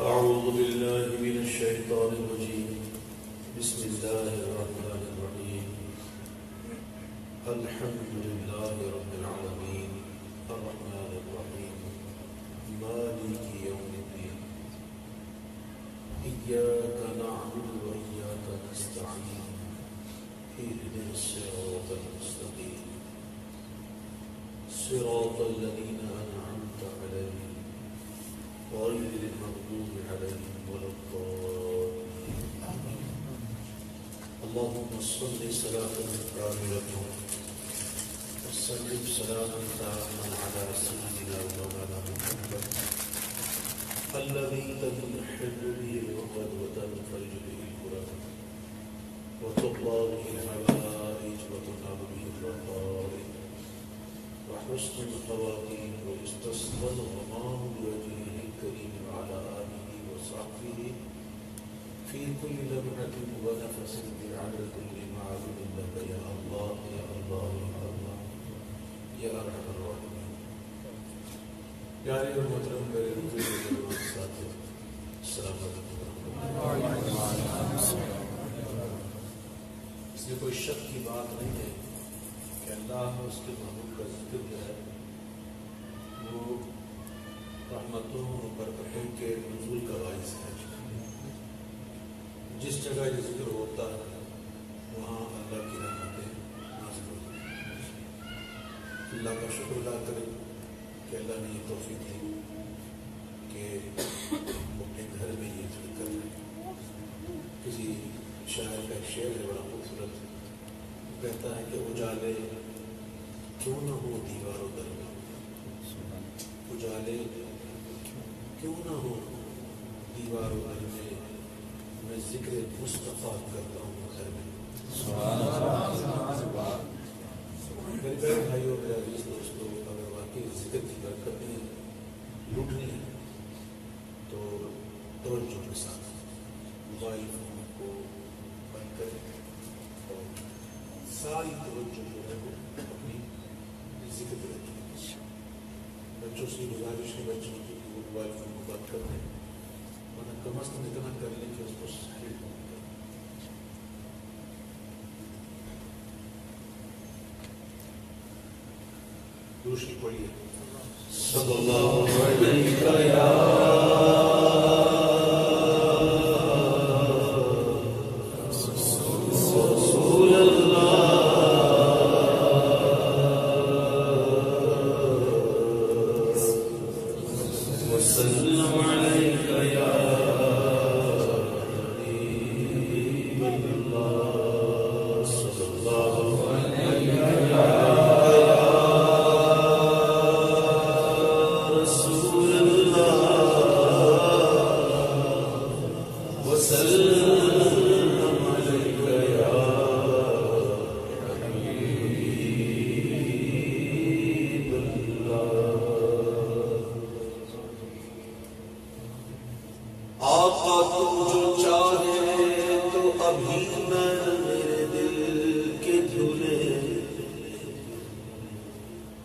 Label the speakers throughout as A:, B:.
A: أعوذ بالله من الشيطان الرجيم بسم الله الرحمن الرحيم الحمد لله رب العالمين الرحمن الرحيم مالك يوم الدين إياك نعبد وإياك نستعين اهدنا الصراط المستقيم صراط الذين أنعمت عليهم غير المغضوب عليهم ولا الضالين اللهم صل صلاة كاملة وسلم سلاما تاما على سيدنا ومولانا محمد الذي تنحل به العقد وتنفرج به الكرب وتقضى به الحوائج وتنال به الرقائب وحسن الخواتيم ويستسقى الغمام بوجهه الكريم وعلى آله وصحبه في كل لمحة ونفس بعدد كل معلوم لك يا الله يا الله يا الله يا أرحم الراحمين يا أيها المحترم السلام علیکم اس میں کوئی شک کی بات نہیں ہے کہ اللہ اس کے محبوب کا ذکر جو ہے وہ رحمتوں اور برکتوں کے نزول کا باعث ہے. جس جگہ یہ ذکر ہوتا ہے وہاں اللہ کی رحمتیں نازل ہوتی ہیں. اللہ کا شکر ادا کریں کہ اللہ نے یہ توفیق دی کہ وہ اپنے گھر میں یہ ذکر کر رہے ہیں. کسی شاعر کا ایک شعر ہے بڑا خوبصورت، کہتا ہے کہ اجالے کیوں نہ ہو دیوار و در میں، اجالے کیوں نہ ہو دیوار و در میں ذکر مصطفیٰ کرتا ہوں گھر میں. میرے پیارے بھائیوں میرے عزیز دوستوں، اگر واقعی ذکر کی برکتیں لوٹنی ہے تو توجہ کے ساتھ موبائل فون کو بند کریں اور ساری توجہ جو ہے وہ اپنی ذکر پہ رکھیں. بچوں سے گزارش ہے بچوں کی کہ وہ موبائل فون کو بند کر دیں، ورنہ کم از کم اتنا کر لیں کہ اس کو سائلنٹ بند کریں. دوسری پڑھیے صلی اللہ علیہ رسول اللہ وسلم علیک یا حبیب اللہ صلی اللہ علیہ رسول اللہ وسلم علیک یا حبیب اللہ. آقا تو جو چاہے تو ابھی میں میرے دل کے جھولے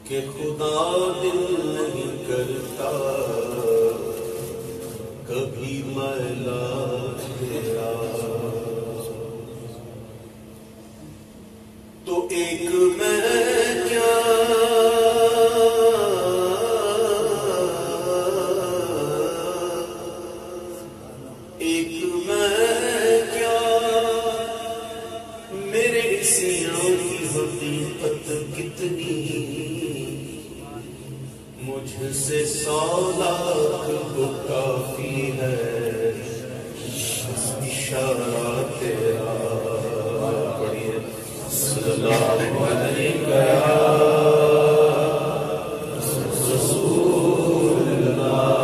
A: کہ خدا دل نہیں کرتا کبھی میلا تیرا. تو ایک میں کیا پاک کو کافی ہے اشارہ تیرا پڑھیے صلی اللہ علیہ رسول اللہ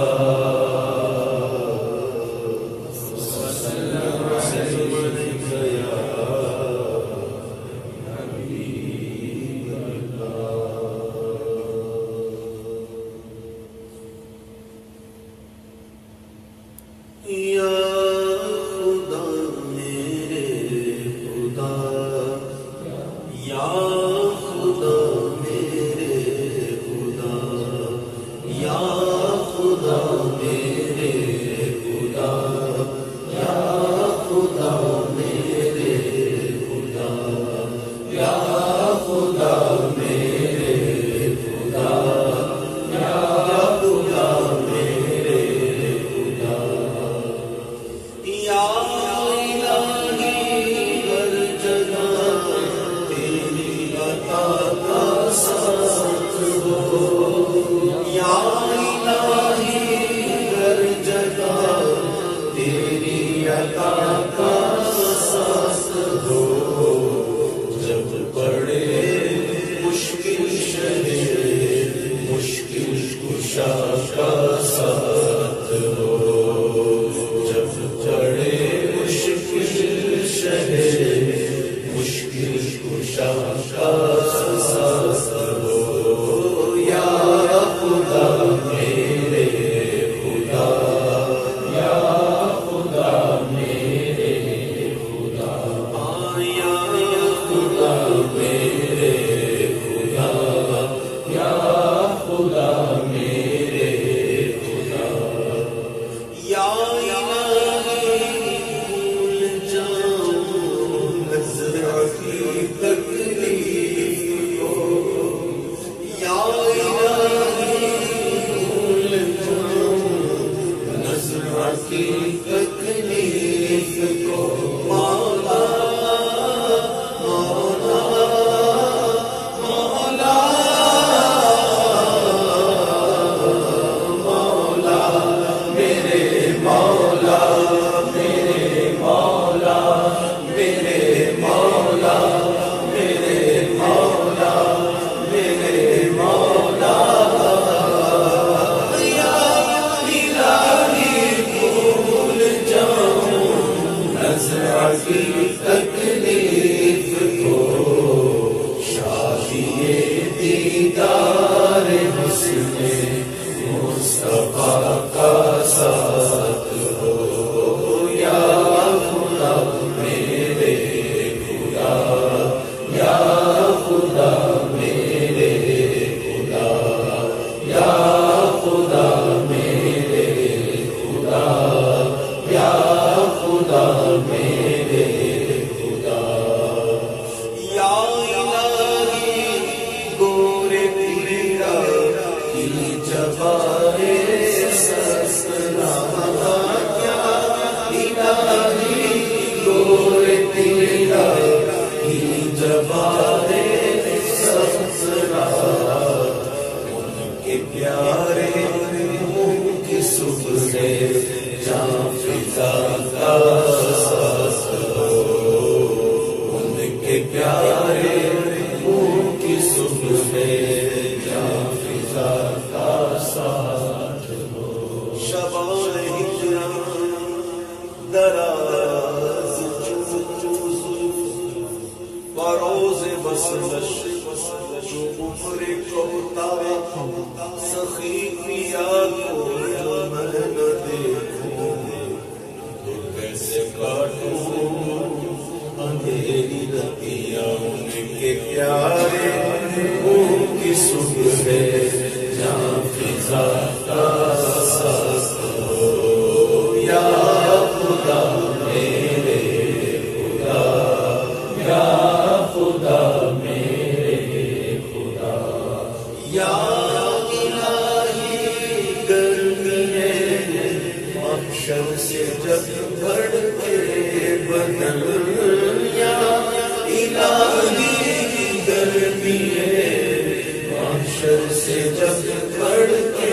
B: محشر سے جب بڑھ کے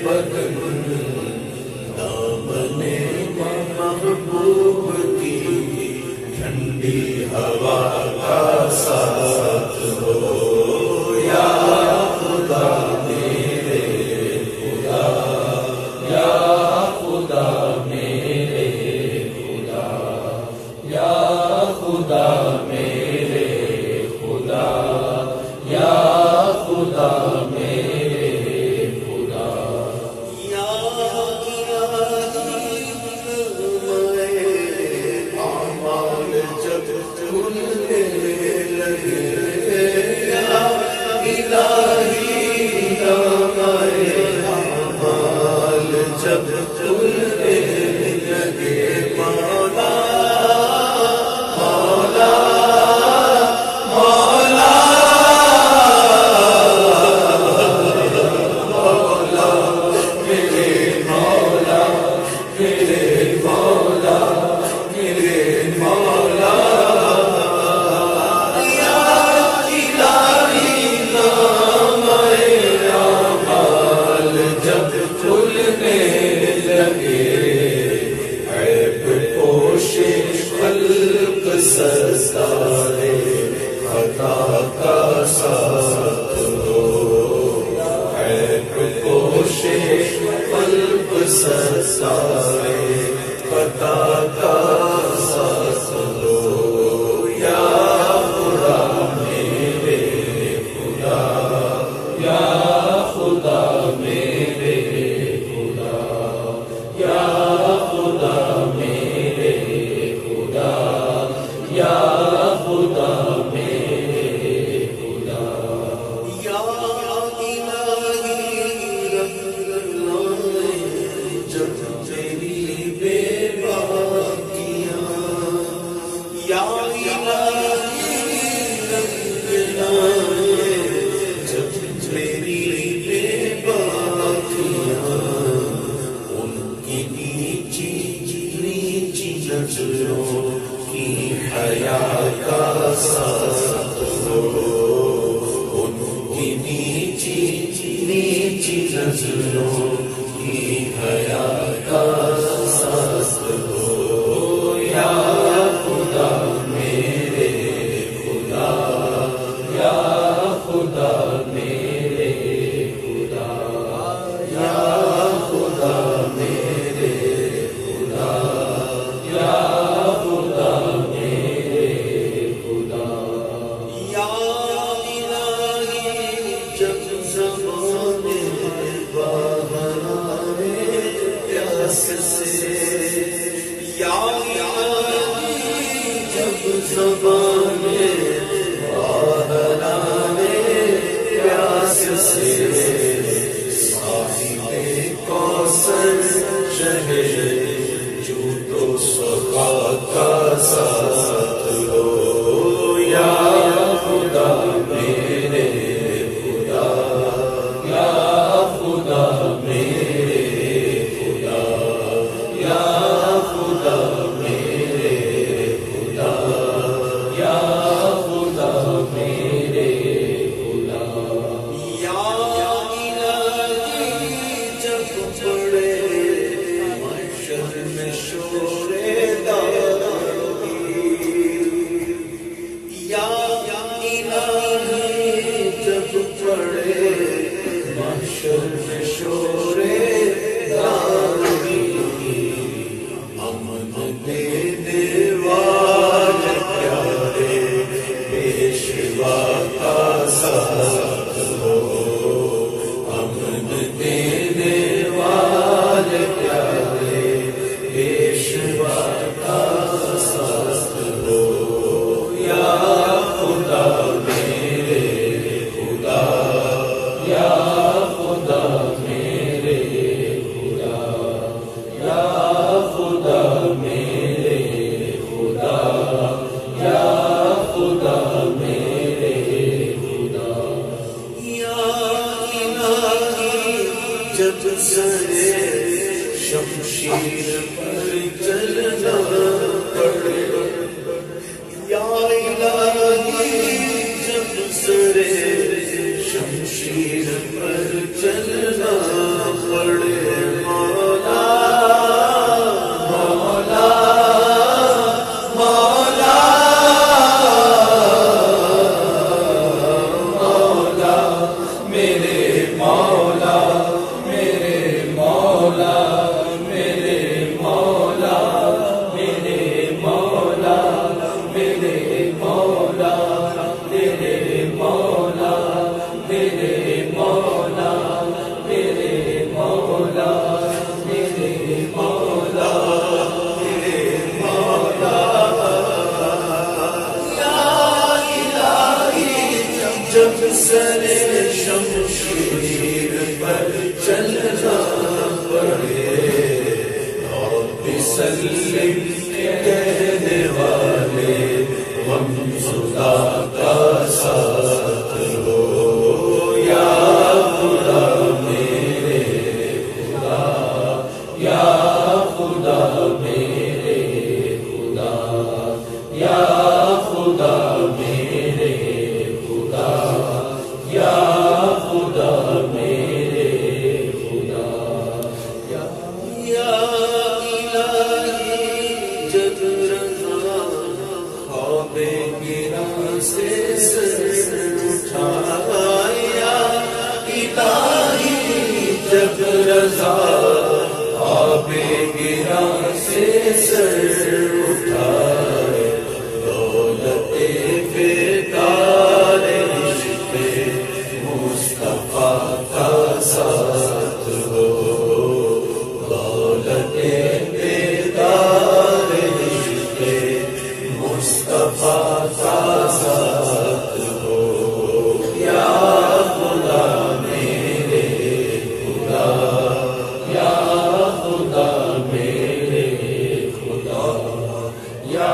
B: بدن
A: ٹھنڈی ہوا کا ساتھ ہو یا خدا میرے خدا، یا خدا میرے خدا، یا خدا میرے خدا، یا خدا میرے خدا، یا اعمال جب کھلنے لگے، یا الہی ہمارے اعمال جب کھلنے لگے، مولا مولا مولا مولا میرے مولا میرے مولا میرے مولا، یا الہی ہمارے اعمال جب کھلنے لگے، عیب پوش خلق سرکارے خطا کا ساتھ ہو، عیب پوش خلق سرکارے خطا کا ساتھ ہو، یا خدا میرے خدا، یا خدا میرے خدا، یا خدا میرے خدا، یا خدا میرے خدا، یا الہی جب تیری بے باکیاں، یا الہی جب تیری بے باکیاں، ان کی نیچی نیچی نظروں کی حیا کا ساتھ ہو، ان کی نیچی نیچی نظروں کی حیا کا ساتھ ہو، یا خدا میرے خدا، یا خدا میرے خدا، یا خدا میرے خدا، یا خدا میرے خدا، یا الہی جب زمانے باہر آئے پیاس سے، یا الہی جب زمانے باہر آئے پیاس سے، صاحب کوثر شہر جود و صفا کا ساتھ ہو، یا خدا میرے خدا، یا خدا میرے خدا، یا خدا میرے خدا، یا خدا میرے خدا، یا الہی جب پڑے محشر میں شور داغی، یا الہی جب پڑے محشر میں شور داغی، امن دینے والے پیارے پیشوا کا ساتھ ہو، امن دینے والے پیارے پیشوا کا ساتھ ہو، یا خدا میرے خدا، یا خدا میرے خدا، یا خدا میرے خدا، یا خدا میرے خدا، یا الہی جب سرے شمشیر پر چلنا پڑے، یا الہی جب سرے شمشیر پر چلنا پڑے، مولا مولا مولا
B: سر شمشیر پر چلنا پڑے، رب سلم کہنے والے غم زدہ کا ساتھ ہو، یا خدا میرے خدا، یا خدا میرے خدا، یا خدا میرے خدا، یا خدا میرے خدا، یا الہی جب رضا خواب گراں سے سر اٹھایا، الہی جب رضا خواب گراں سے سر اٹھائے، دولت بیدار عشق مصطفیٰ کا ساتھ ہو، دولت بیدار عشق مصطفیٰ کا ساتھ ہو، یا خدا میرے خدا، یا خدا میرے خدا، یا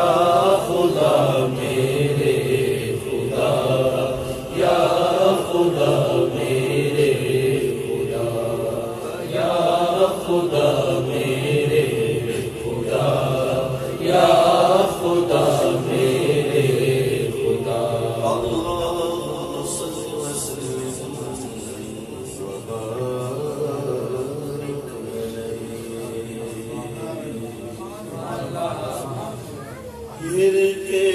B: خدا میرے خدا، یا خدا میرے خدا، یا خدا میرے خدا، یا خدا میرے خدا، اللہم صل وسلم وبارک علیہ، کے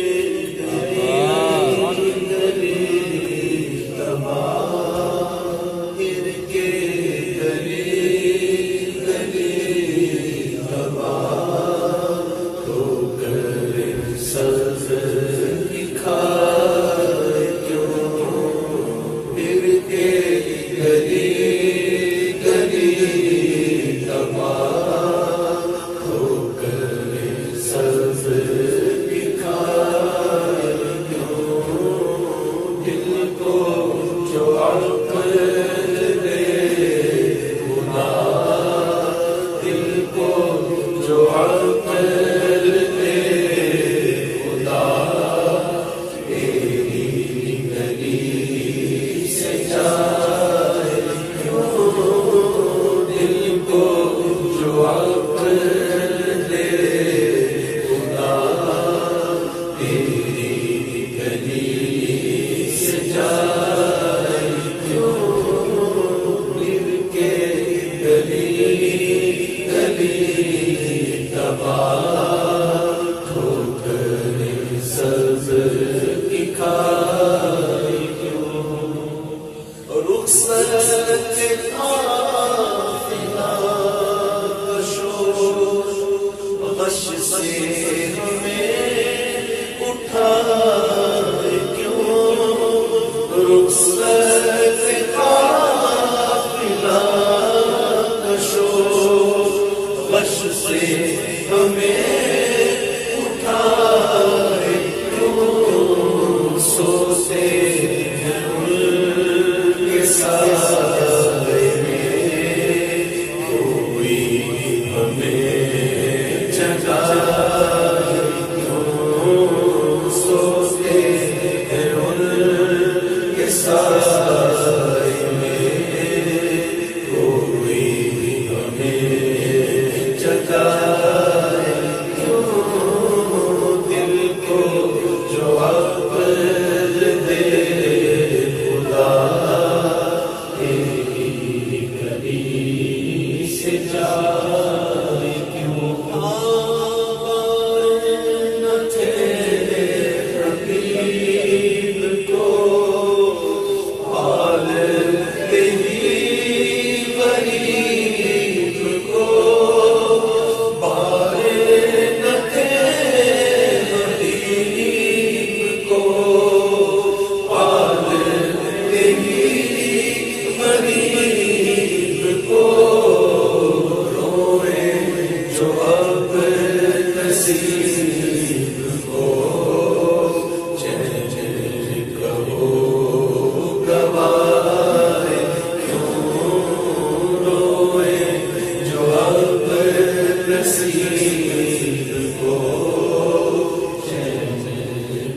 B: نصیب کو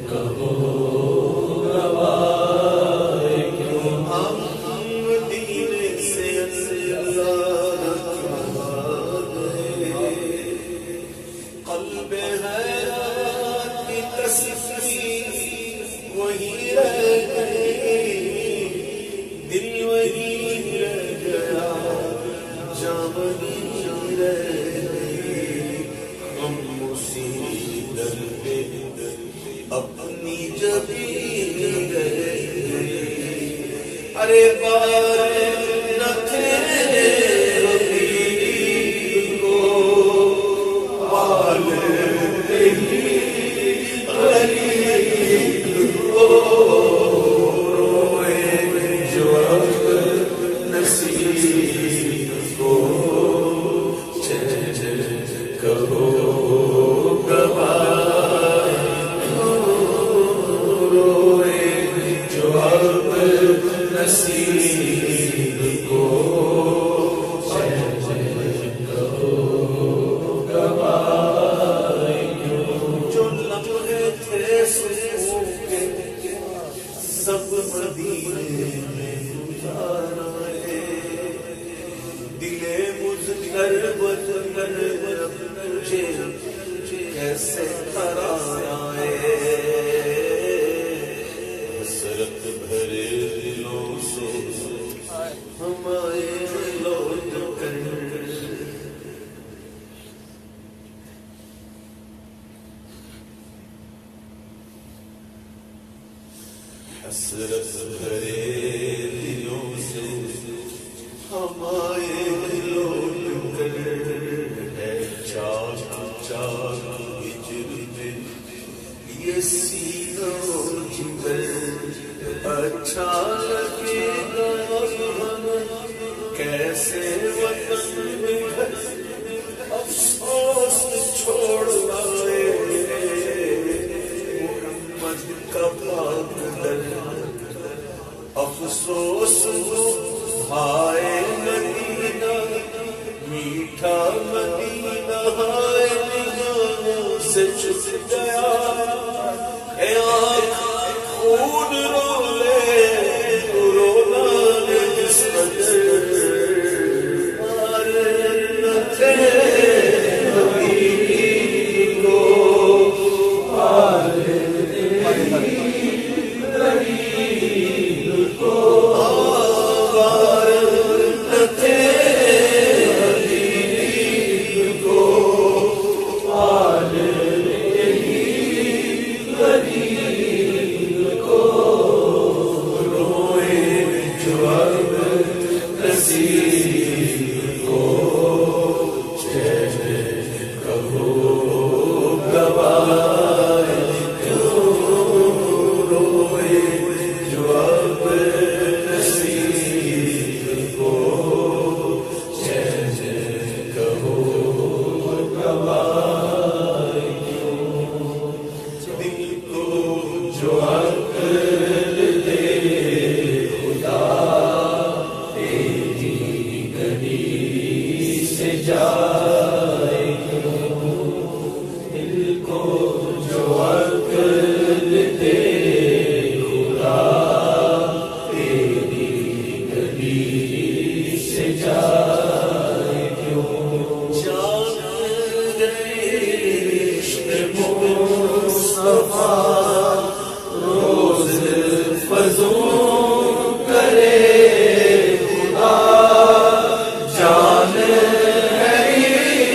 B: کہو گواہ کیوں ہم دین سے اللہ قلب حیرات کی تصویر وہی رہ گئی دل وہی رہ گیا جان وہی رہ گئی ہم اسی در پہ اپنی جبی رہ گئی ارے بار نہ تھے حبیب کو پال سب مدینے میں گزارا ہے دل مجھر بدر تجھے کیسے قرارا ہے حسرت بھرے دلوں سے ہم آئے لوٹ کر حسرت بھرے دلوں سے ہم آئے لوٹ کر ہے چاک چاک ہجر میں یہ سینہ جگر اچھا لگے گا کیسے وطن میں افسوس چھوڑ آئے محمد کا پاک در افسوس ہائے مدینہ میٹھا مدینہ ہائے نگاہوں سے چھپ گیا اے آنکھ خون رو لے رونا جس قدر مارے نہ تھے حبیب کو پالے کرے خدا جان ہے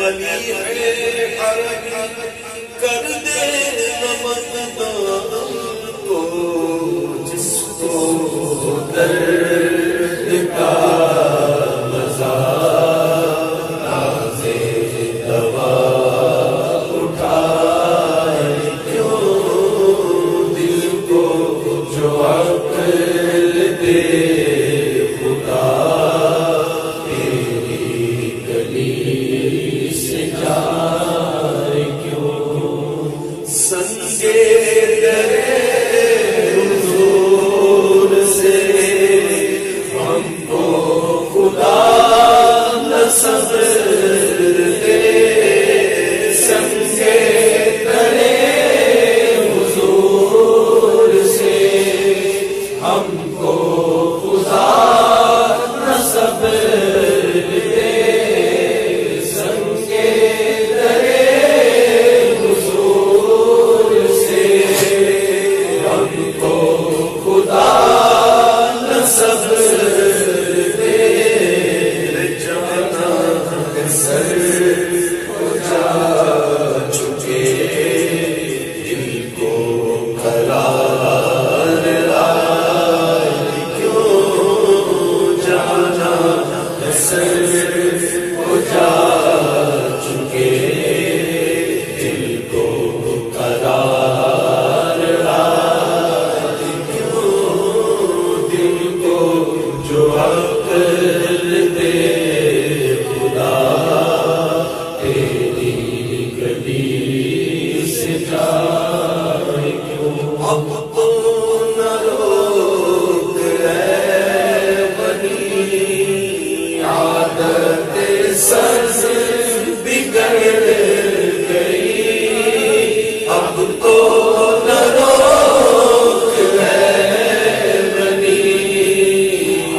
B: ولی ہے عربی کر دے نمک دان کو جس کو درد کا مزہ نازے دوا اٹھائے کیوں دل کو جو عقل دے خدا تیری گلی سے جائے کیوں سنگے درے حضور سے ہم کو خدا نہ صبر دے سنگے درے حضور سے ہم کو خدا نہ صبر دے سنگے درے حضور سے ہم کو خدا نہ صبر دے جانا سر ہو جا چکے دل کو قرار آئے کیوں جانا سر ہو جا چکے دل کو قرار آئے کیوں دل کو جو عقل دے خدا تیری گلی سے جائے کیوں اب تو نہ روک اے بنی عادت سرز بگڑ گئی اب تو نہ روک اے بنی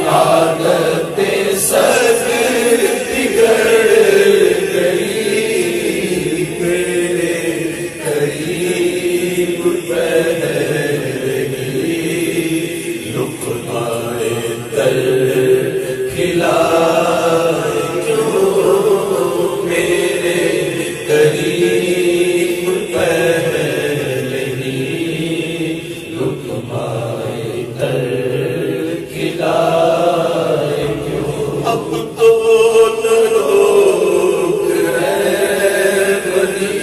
B: عادت سرز بگڑ گئی میرے قریب پہلے لقمۂ تر کھلائے کیوں میرے قریب پہلے لقمۂ تر کھلائے کیوں اب تو نہ روک اے بنی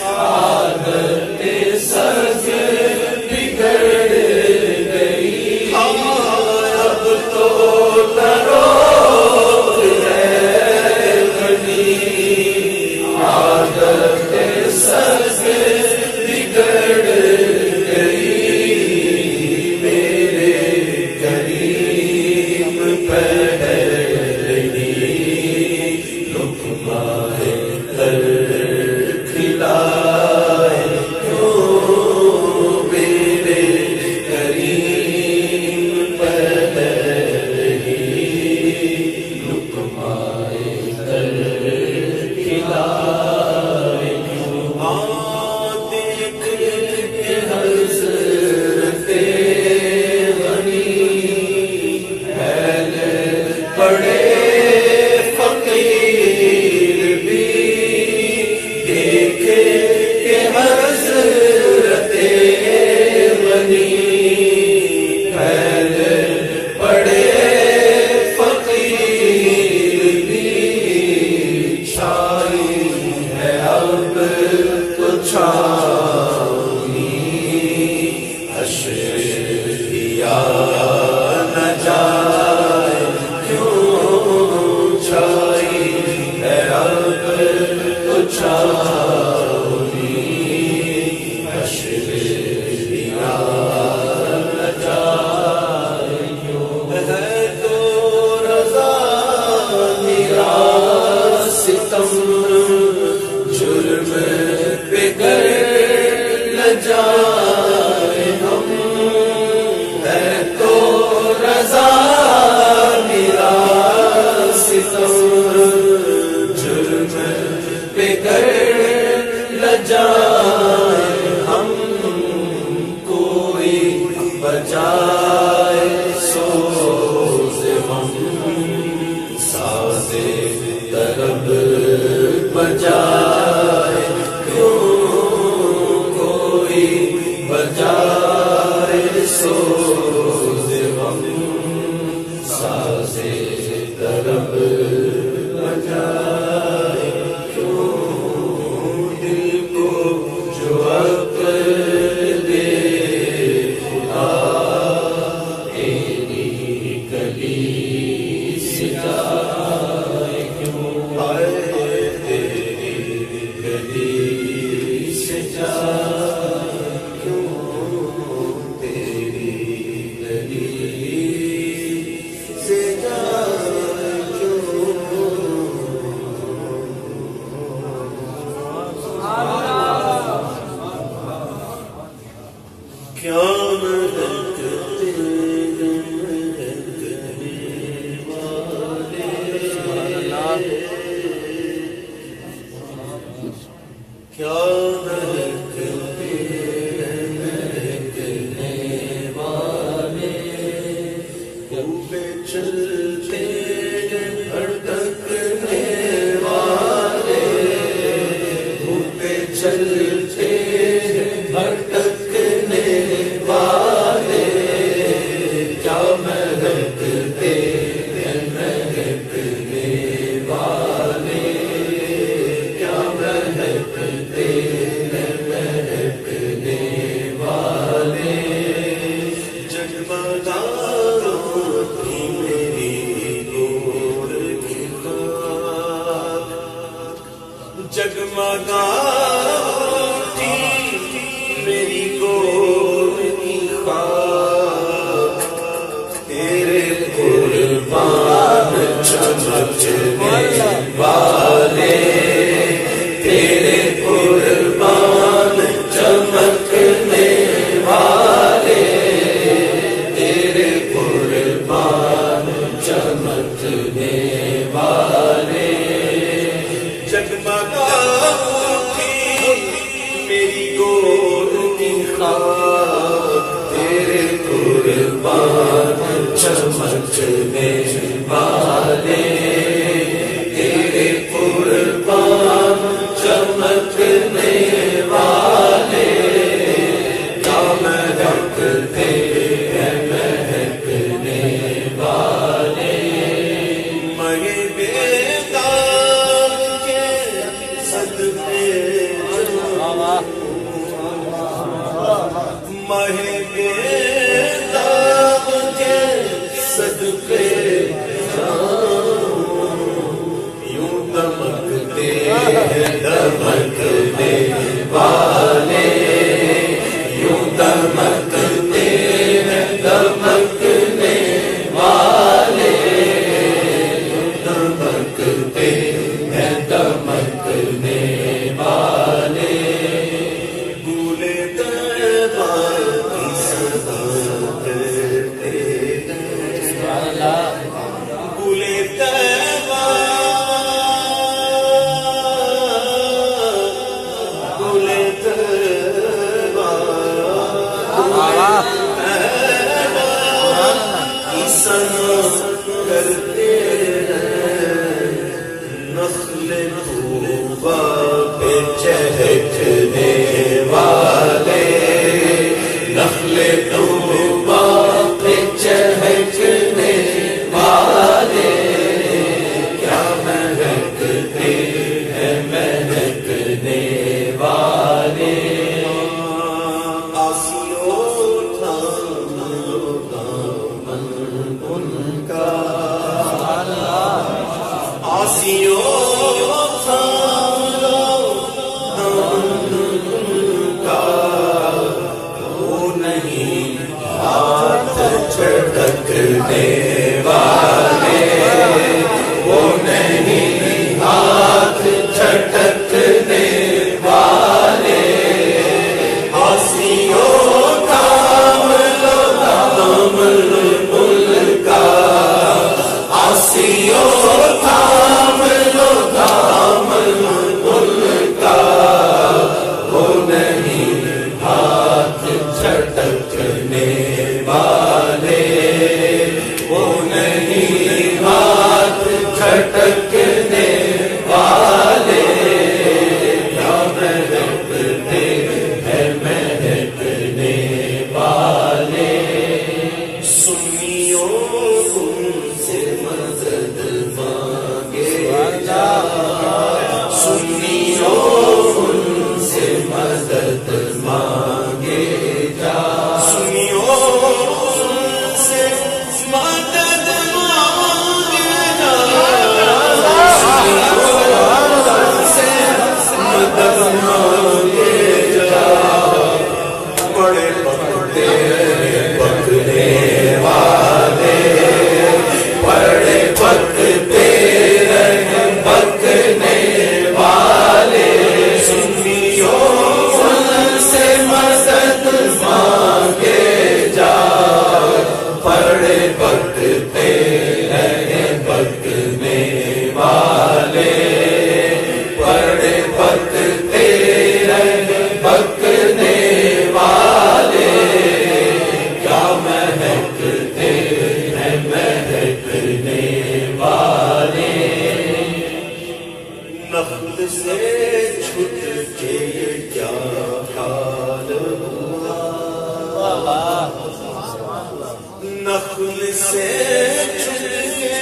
B: عادت سرز بگڑ گئی اب تو نہ روک اے بنی عادت سرز بگڑ گئی میرے قریب پہلے لقمۂ تر کھلائے کیوں میرے قریب پہلے لقمۂ تر کھلائے کیوں دیکھ کے حضرت غنی پھیل پڑے فقیر بھی دیکھ کے حضرت غنی پھیل پڑے فقیر بھی چھائی ہے اب تو چھاؤنی حشر دیا نہ جائے کیوں چھائی ہے اب تو چھاؤنی حشر دیا نہ جائے کیوں ہے تو رضا میرا ستم جرم پہ گر نہ جائے ہم ہے تو رضا میرا ستم جرم پہ گر جائے کیوں دل کو جو عقل دے خدا تیری گلی سے جائے کیوں تیری گلی سے جائے کیوں تیری گلی سے جائے کیوں کیا ملک تیرے کیا ملک مہکنے والے پہ چلتے بھٹکنے والے پہ چلتے بھٹکنے والے کیا مہکتے مہکنے والے کیا مہکتے مہکنے والے جگمگاؤں تھی میری گور کی خاک جگمگاؤں تھی میری گور کی خاک تیرے قربان چمکنے والے تیرے قربان چمکنے والے تیرے قربان چمکنے والے جگمگاؤں تھی میری گور کی خاک تیرے قربان چمکنے والے تیرے قربان چمکنے والے کیا مہکتے مہکنے والے مہے بیدار کے صدقے مہے بیدار کے صدقے یوں دمکتے دمکنے والے یوں دمکتے دمکنے والے یوں دمکتے دمکنے والے بولے دربار کی صدا کرتے بولے کرتے نخل طوبا پہ چہکنے والے نخل طوبا پہ چہکنے والے کیا مہکتے ہیں مہکنے والے چھٹکنے والے وہ نہیں ہاتھ چھٹکنے والے آسیوں تھام لو دامن ملک کا آسیوں تھام لو نخل سے چھٹ کے کیا حال ہوا نخل سے چھٹ کے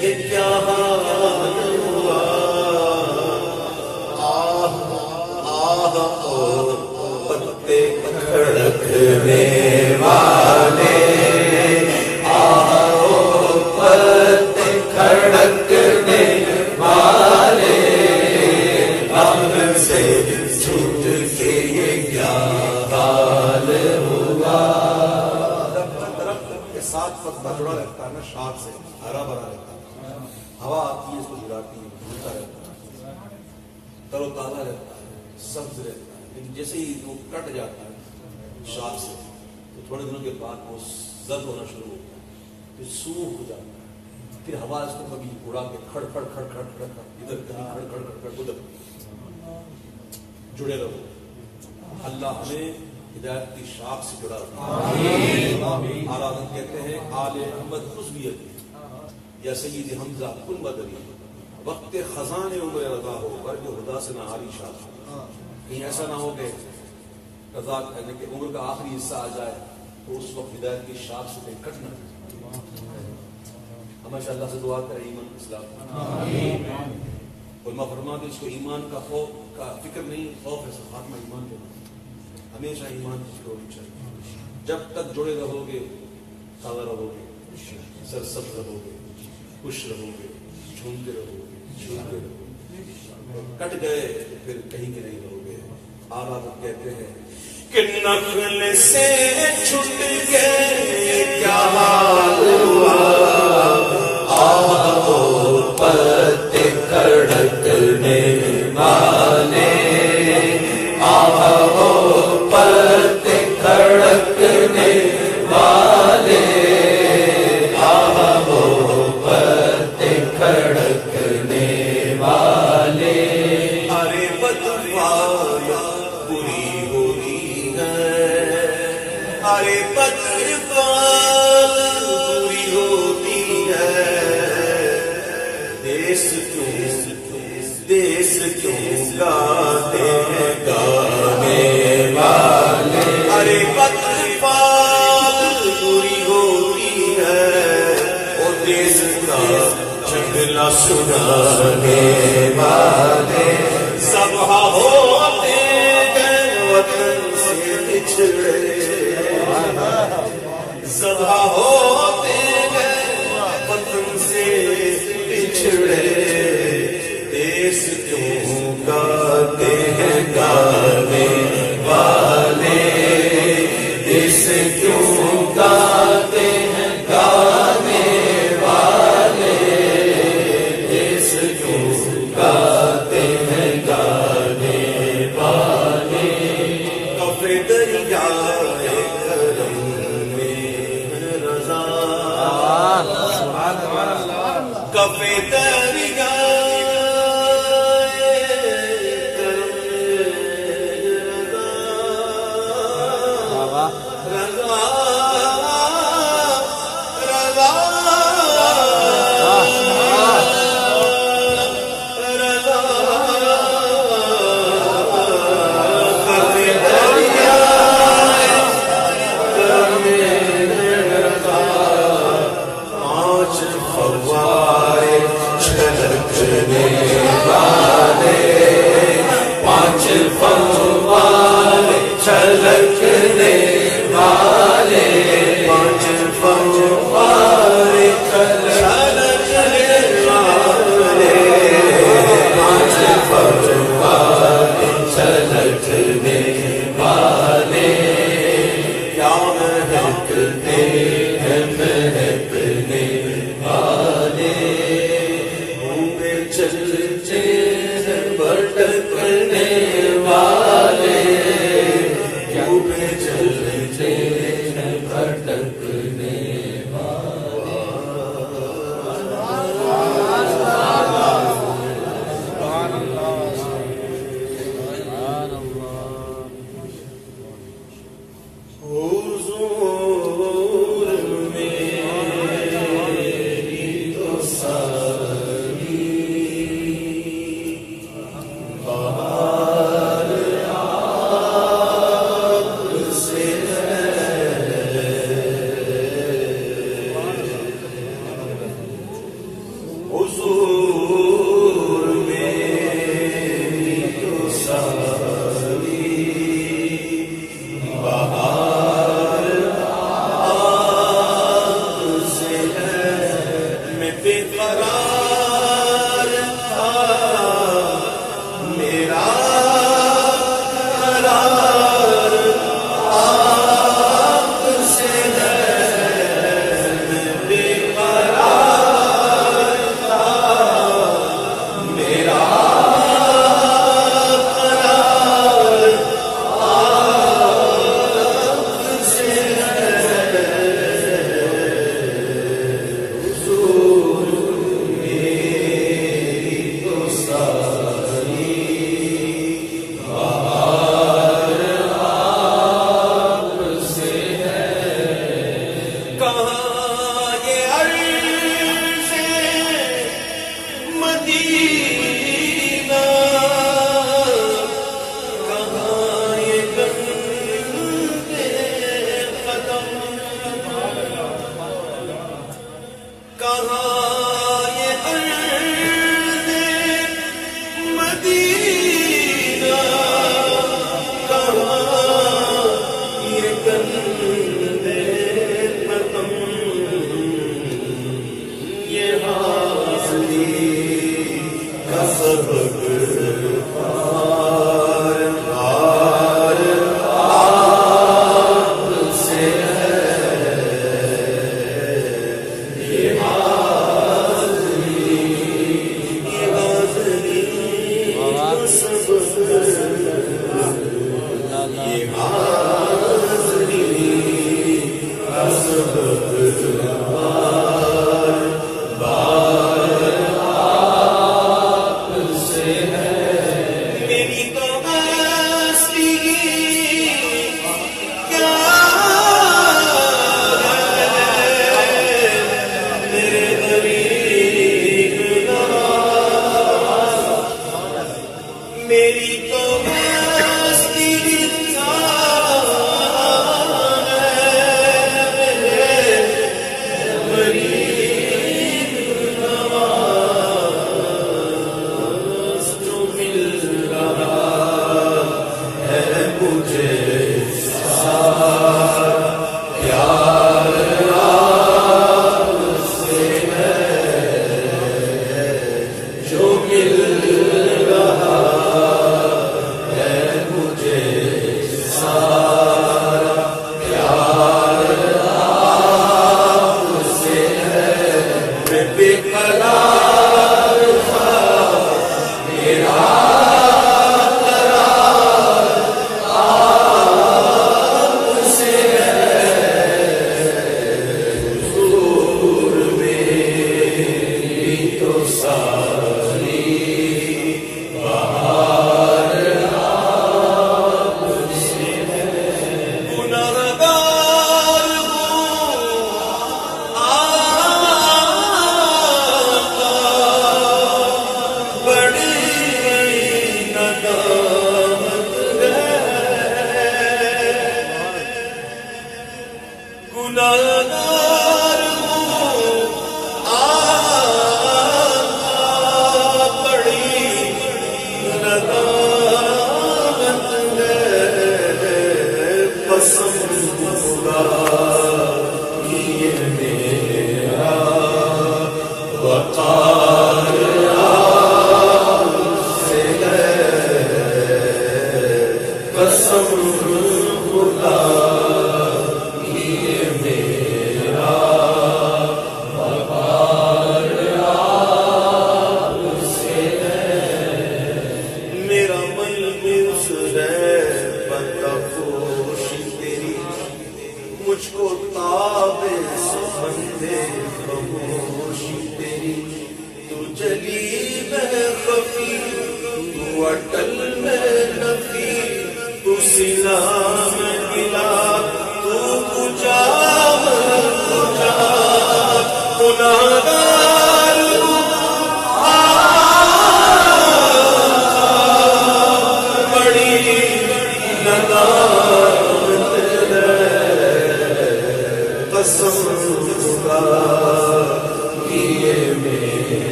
B: یہ کیا حال ہوا آہ آہ او پتے کھڑکنے والے آہ او پتے کھڑکنے والے نخل سے چھٹ کے یہ کیا حال ہوا
A: ساتھ پتا جڑا رہتا ہے نا شاخ سے ہرا بھرا رہتا ہے ہوا آتی ہے اس کو جھلاتی ہے جھولتا رہتا ہے تر و تازہ رہتا ہے سبز رہتا ہے لیکن جیسے ہی وہ کٹ جاتا ہے شاخ سے تو تھوڑے دنوں کے بعد وہ زرد ہونا شروع ہوتا ہے پھر سوکھ ہو جاتا ہے پھر ہوا اس کو کبھی اڑا کے کھڑ کھڑ کھڑ کھڑ کھڑ کھڑ ادھر کبھی کھڑ کھڑ کھڑ کھڑ ادھر جڑے رہو اللہ ہمیں ہدایت کی شاخ سے جڑا رہا آرادن کہتے ہیں آل احمد خزبیت یا سید حمزہ کن بدری وقت خزانے عمر رضا ہو پر جو خدا سے نہ ہاری شاخ کہیں ایسا نہ ہو کہ رضا کہنے کہ عمر کا آخری حصہ آ جائے تو اس وقت ہدایت کی شاخ سے کہیں کٹنا ہمیشہ اللہ سے دعا کرے ایمان اسلام علماء فرماتے اس کو ایمان کا خوف کا فکر نہیں خوف ہے خاتمہ ایمان کے ہمیشہ ایمان کی فکر ہونی چاہیے جب تک جڑے رہو گے تازہ رہو گے سرسبز رہو گے خوش رہو گے جھومتے رہو گے جھومتے رہو گے کٹ گئے پھر کہیں کے نہیں رہو گے آراد کہتے ہیں
B: کہ نخل سے چھٹ گئے کیا حال ہوا آہ او پتے کھڑکنے والے آہ او پتے کھڑکنے والے آہ او پتے کھڑکنے والے ارے بدوایا بری ہوئی ہے ارے بدوایا بری ہوتی ہے دیس کیوں گاتے ہیں گانے والے ارے بدوایا بری ہوتی ہے اور دیس کا جھگڑا سنانے والے ذبح ہوتے گئے وطن سے بچھڑے ذبح ہوتے گئے وطن سے بچھڑے دیس کیوں گاتے ہیں گانے والے دیس کیوں گاتے ہیں گانے والے دیس کیوں گاتے ہیں گانے والے کفر دریائے کرم میں رضا ساری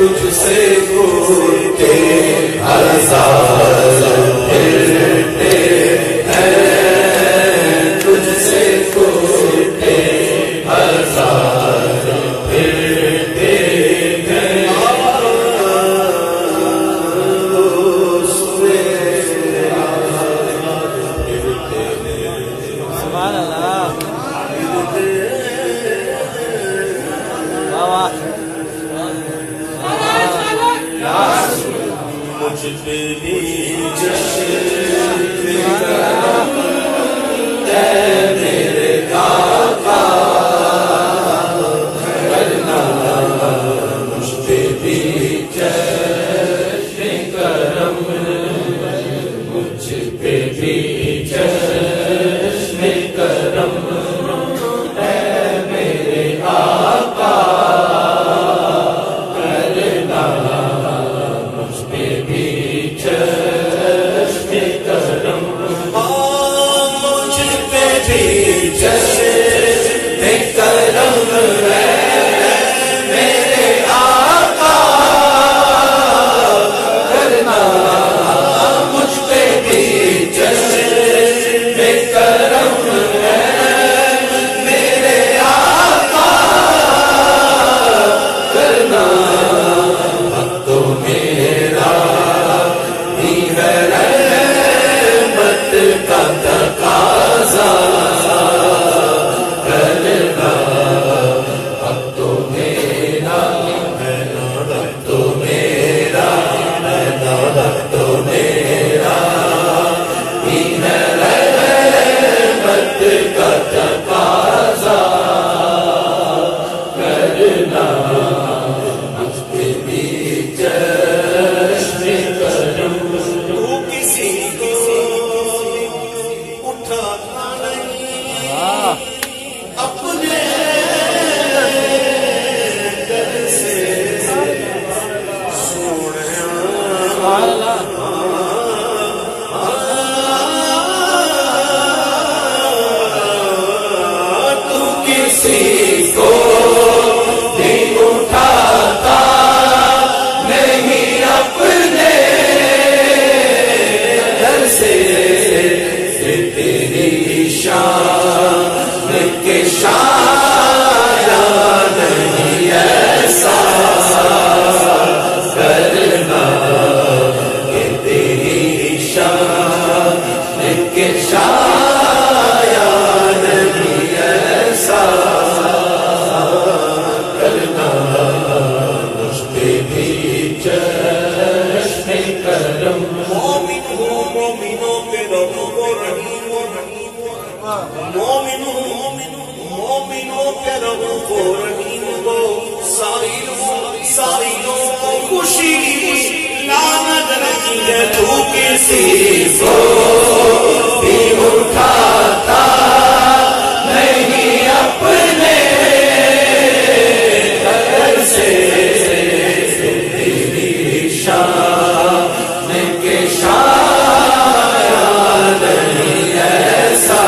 B: تجھ سے پوچھتے ہزار پھرتے ہیں، تجھ سے پوچھتے ہزار پھرتے ہیں،
C: سبحان اللہ،
B: مجھ پہ بھی جشن کرم اے میرے آقا کرنا، مجھ پہ بھی جشن کرم، مجھ پہ بھی جشن کرم اے میرے آقا کرنا، مجھ پہ بھی جشن کرم، مجھ پہ بھی جشن کرم ہے میرے آقا کرنا، مجھ پہ بھی جشن کرم ہے میرے آقا کرنا، حق تو میرا ہی ہے رحمت کا تقاضا کرنا، حق تو میرا ہے نا، حق تو میرا ہے نا، حق تو میرا ہی ہے رحمت کا تقاضا کرنا، مجھ پہ بھی جشن کرم، تو کسی کو اٹھاتا نہیں اپنے در سے
C: سبحان اللہ،
B: تو کسی کو بھی اٹھاتا نہیں اپنے در سے، تیری شان کے شایا نہیں ایسا کرنا، کہ تیری شان کے شایا نہیں ایسا کرنا، مجھ پہ بھی جشن کرم، مومن ہوں مومنوں پہ رب و رحیم، مومن ہوں مومنوں پہ رب و رحیم ہو، سائلوں کو خوشی لعنت نہیں ہے، تو کسی کو بھی اٹھاتا نہیں اپنے در سے، تیری شان کے شایا نہیں ایسا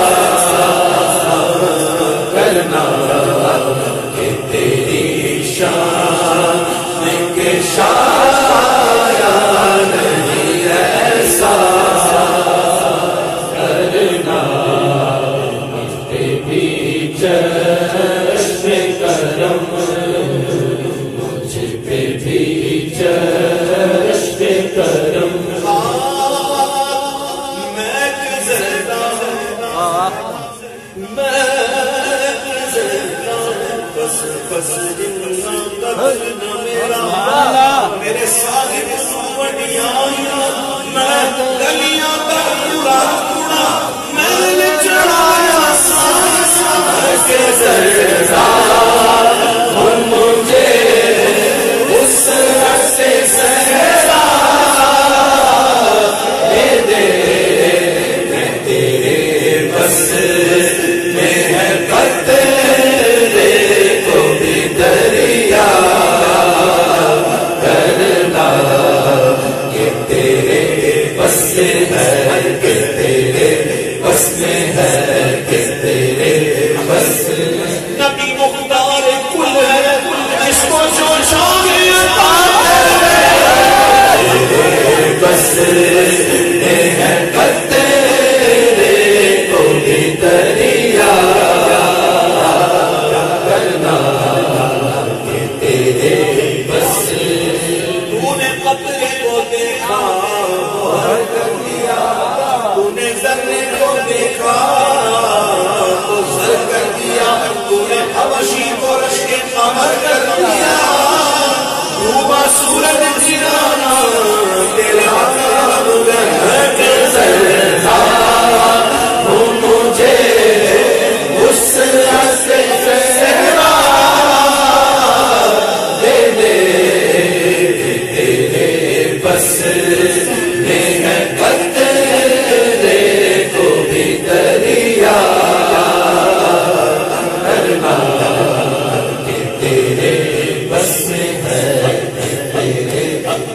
B: کرنا، کہ تیری شان کے شایا نہیں ایسا کرنا، مجھ پہ بھی جشن کرم، مجھ پہ بھی جشن کرم، میں گزرتا میں گزرتا بس بس دن میرا میرے صاحب وڈیاں، میں گلیاں کا پورا پورا میں نے چڑھایا سانس کے زردا، مجھے اس راستے سہرا دے دے، میں تیرے بس میں ہے قطرے کو بھی دریا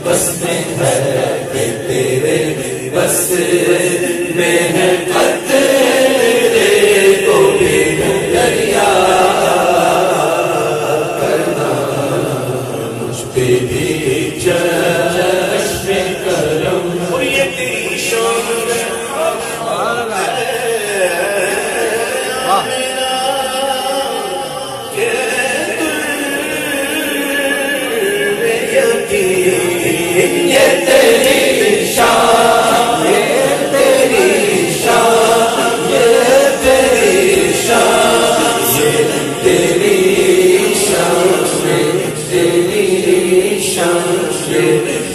B: بس میں ہے کہ تیرے بس میں ہے قطرے کو بھی دریا کرنا مجھ پہ بھی چشم کرم اور یہ تیری شان ہے یہ تیری شان یہ تیری شان یہ تیری شان یہ تیری شان تیری شان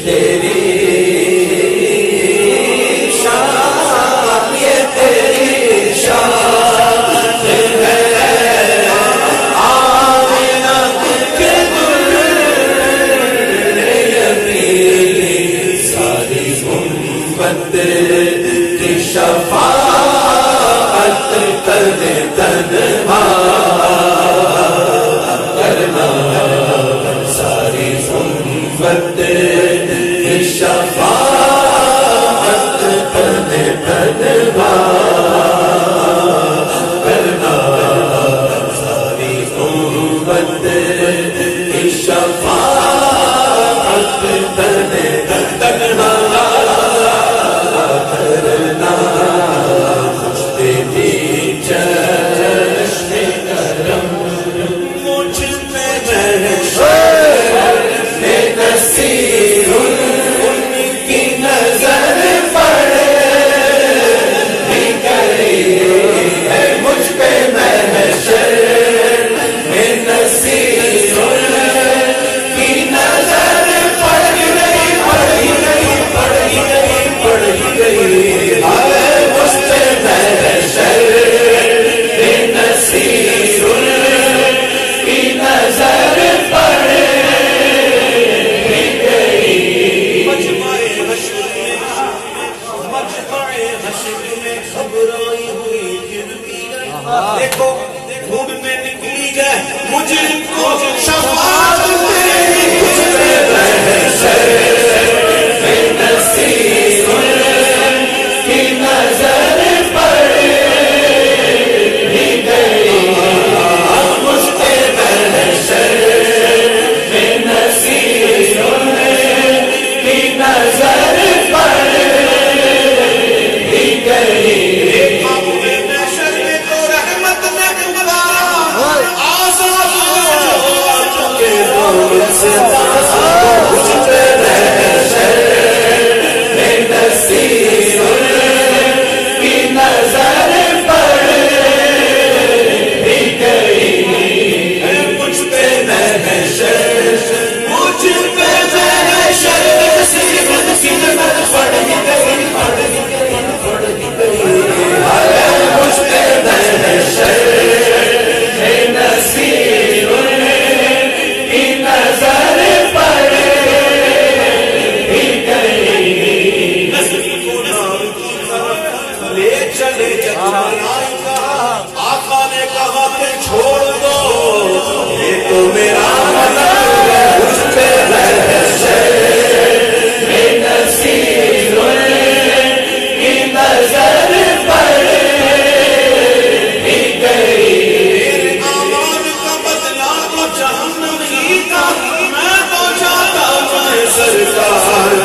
B: تیری شان یہ تیری شان ہے آمینہ کے ساری امت کی شفاعت کرنے تنہا کرنا ساری امت کی شفاعت کرنے تنہا کرنا ساری امت کی شفاعت کرنے تنہا کرنا مجھ پہ بھی چشم کرم مجھ پہ محشر میں نصیر ان کی نظر پڑے گئی ہے مجھ پہ محشر میں نصیر کی نظر پڑ گئی پڑ گئی مجھ پہ محشر میں نصیر کی نظر پڑ گئی مجمع حشر میں گھبرائی ہوئی پھر بھی دیکھو گھوٹ میں نکلی جائے مجرم کو شفاعت تیری مجھ پہ محشر میں نصیر کی نظر پڑ گئی مجھ پہ محشر میں نصیر کی نظر پڑ گئی محشر میں تو رحمت نے آزاد کے دور سے مجھ پہ محشر میں نصیر کی نظر پڑ گئی مجھ پہ محشر مجھ پہ محشر نصیر کی نظر پڑ گئی مجھ پہ محشر میں نصیر کی نظر پڑ گئی لے چلے آقا نے کہا کہ چھوڑ دو یہ تو میرا مطلب ہے مجھ پہ محشر میں نصیر کی نظر پڑ گئی میرے اعمال کا بدلہ تو جہنم ہی کا میں تو جاتا میں سرکار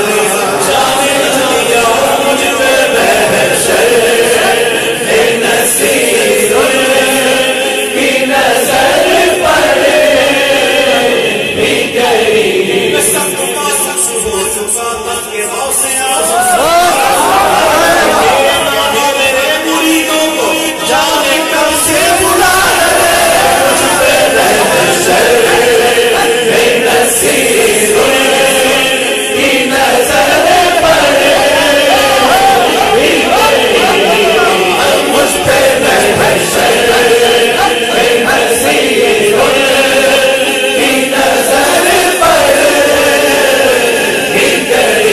B: جانے دیا مجھ پہ محشر میں نصیر کی نظر پڑ گئی میں سب کو پاس ہو چکا تھا کہ سے میرے مریدوں کو جانے کب سے بلا مجھ پہ محشر میں نصیر کی نظر پڑ گئی مجھ پہ محشر میں نصیر کی نظر پڑ گئی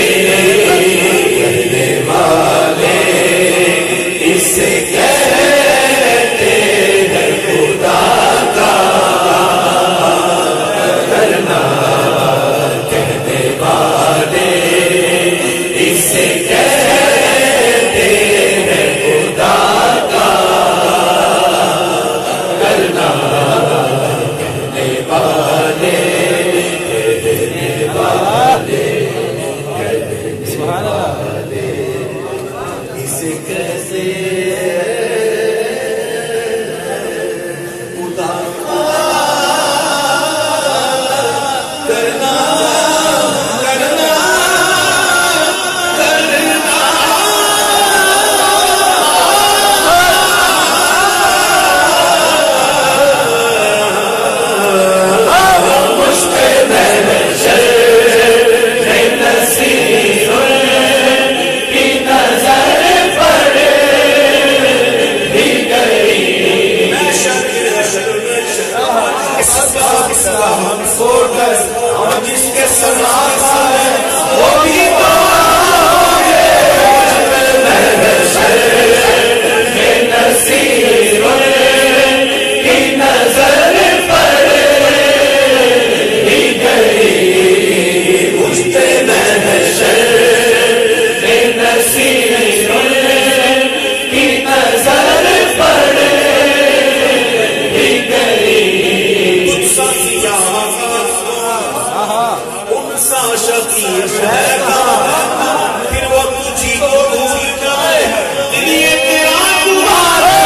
B: ہے کہاں پھر وہ تجھی کو بھول جائے دل یہ تیرا تمہارا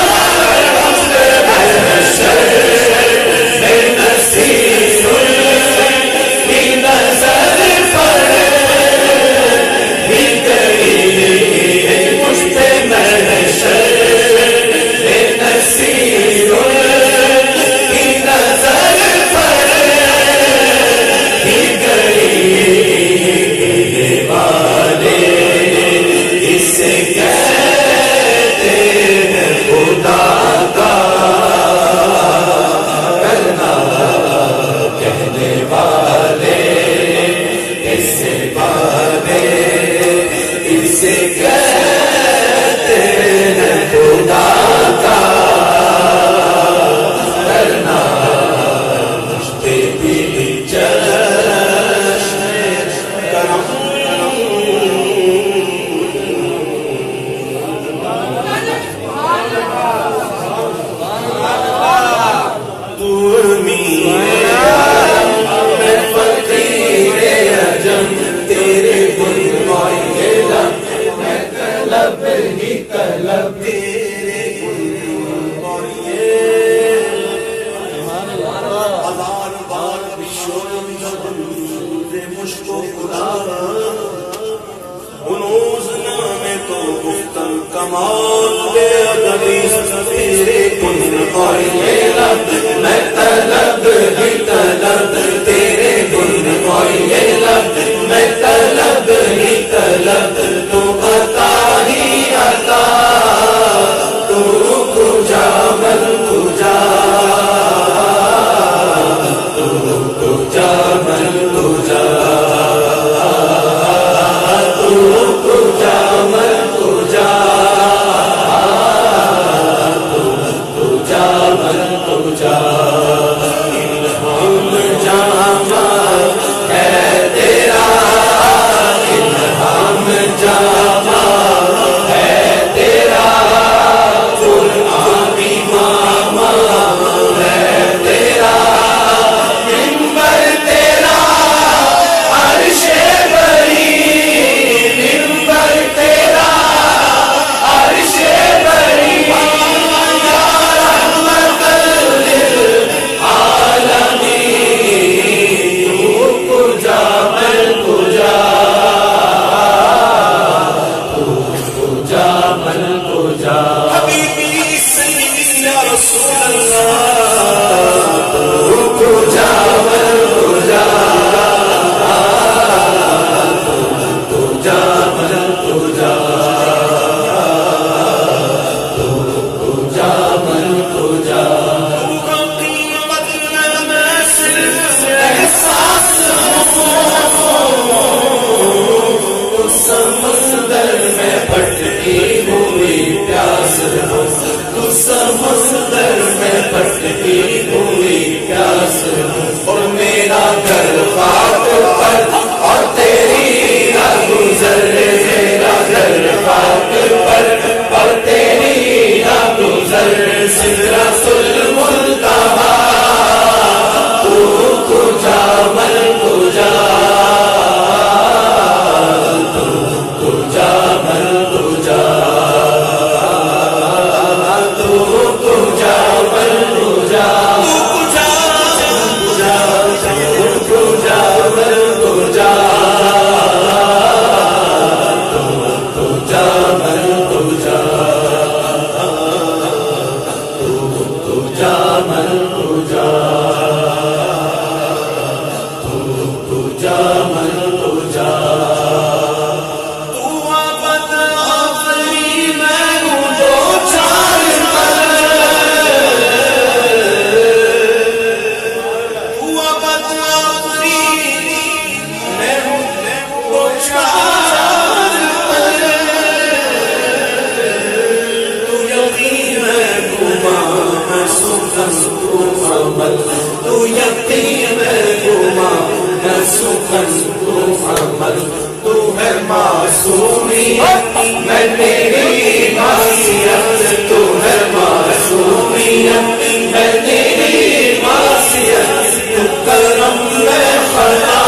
D: کرم میں خدا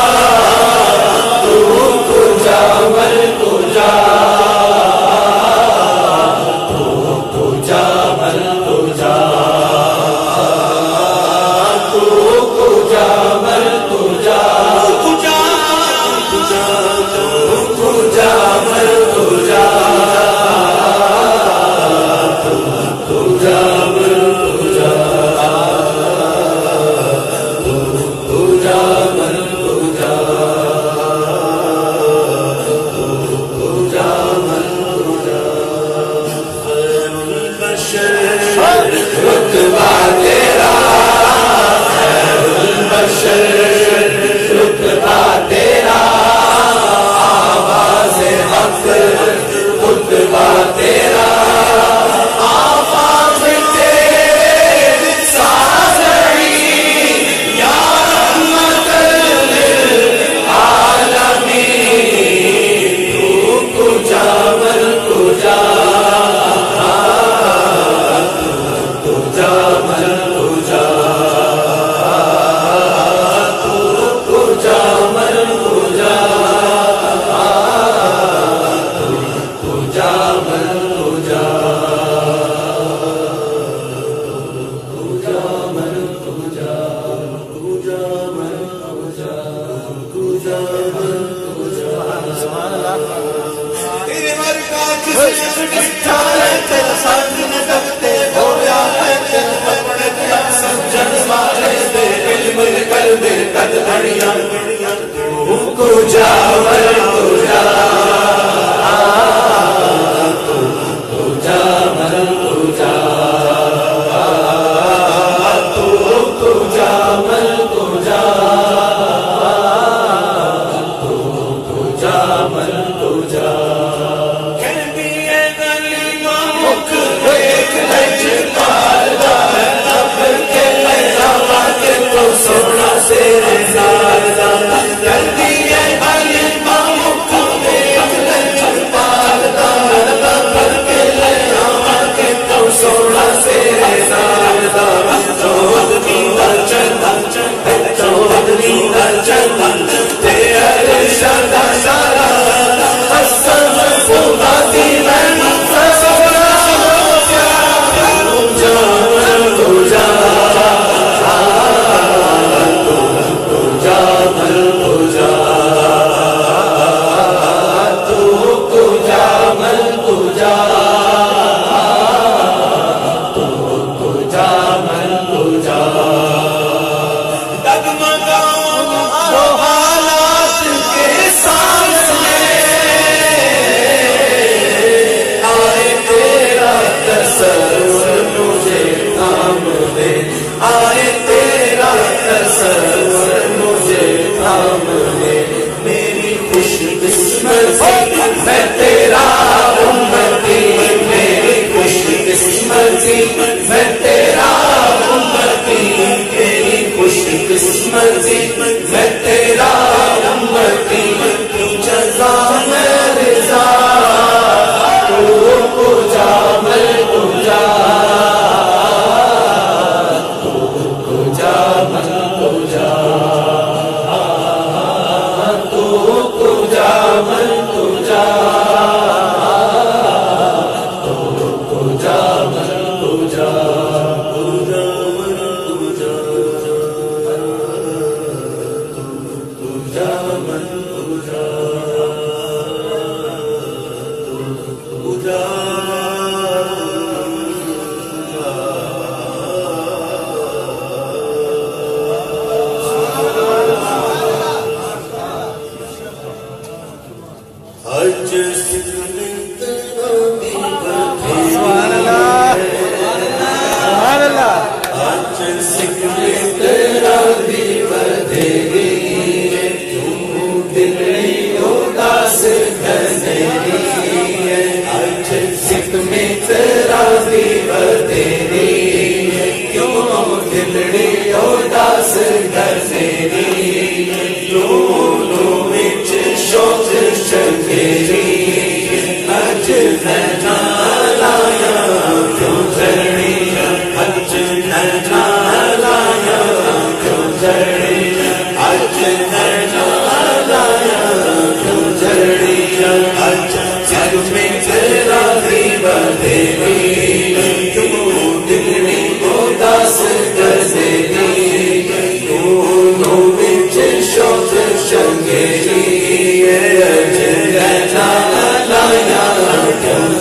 D: تو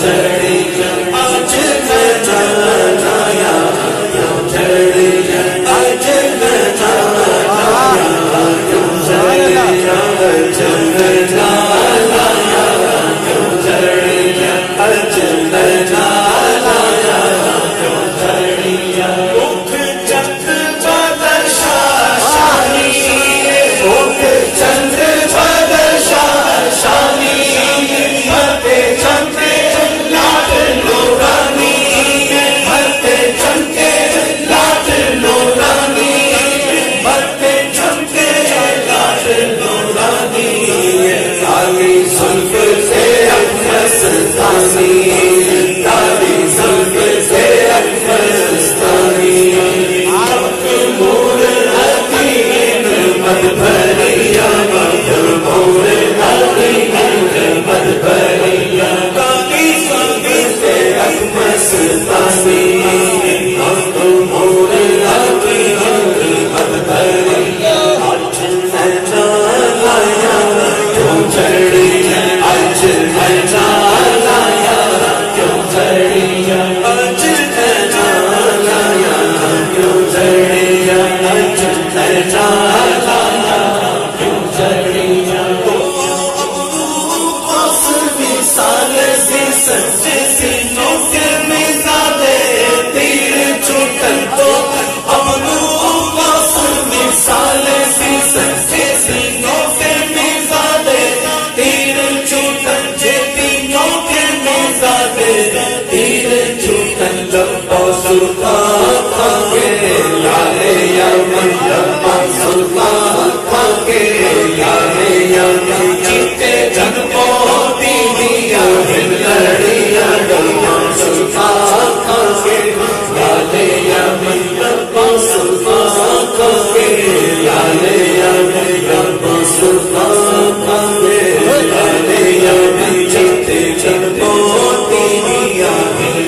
B: Jai سلطان کے لالے یمن ربان سلطان کے لالے یمن جیتے جن کو دیا لڑیا ربان سلطان کے لالے یمن ربان سلطان کے لالے یمن ربان سلطان کے لالے یمن جیتے جن کو دیا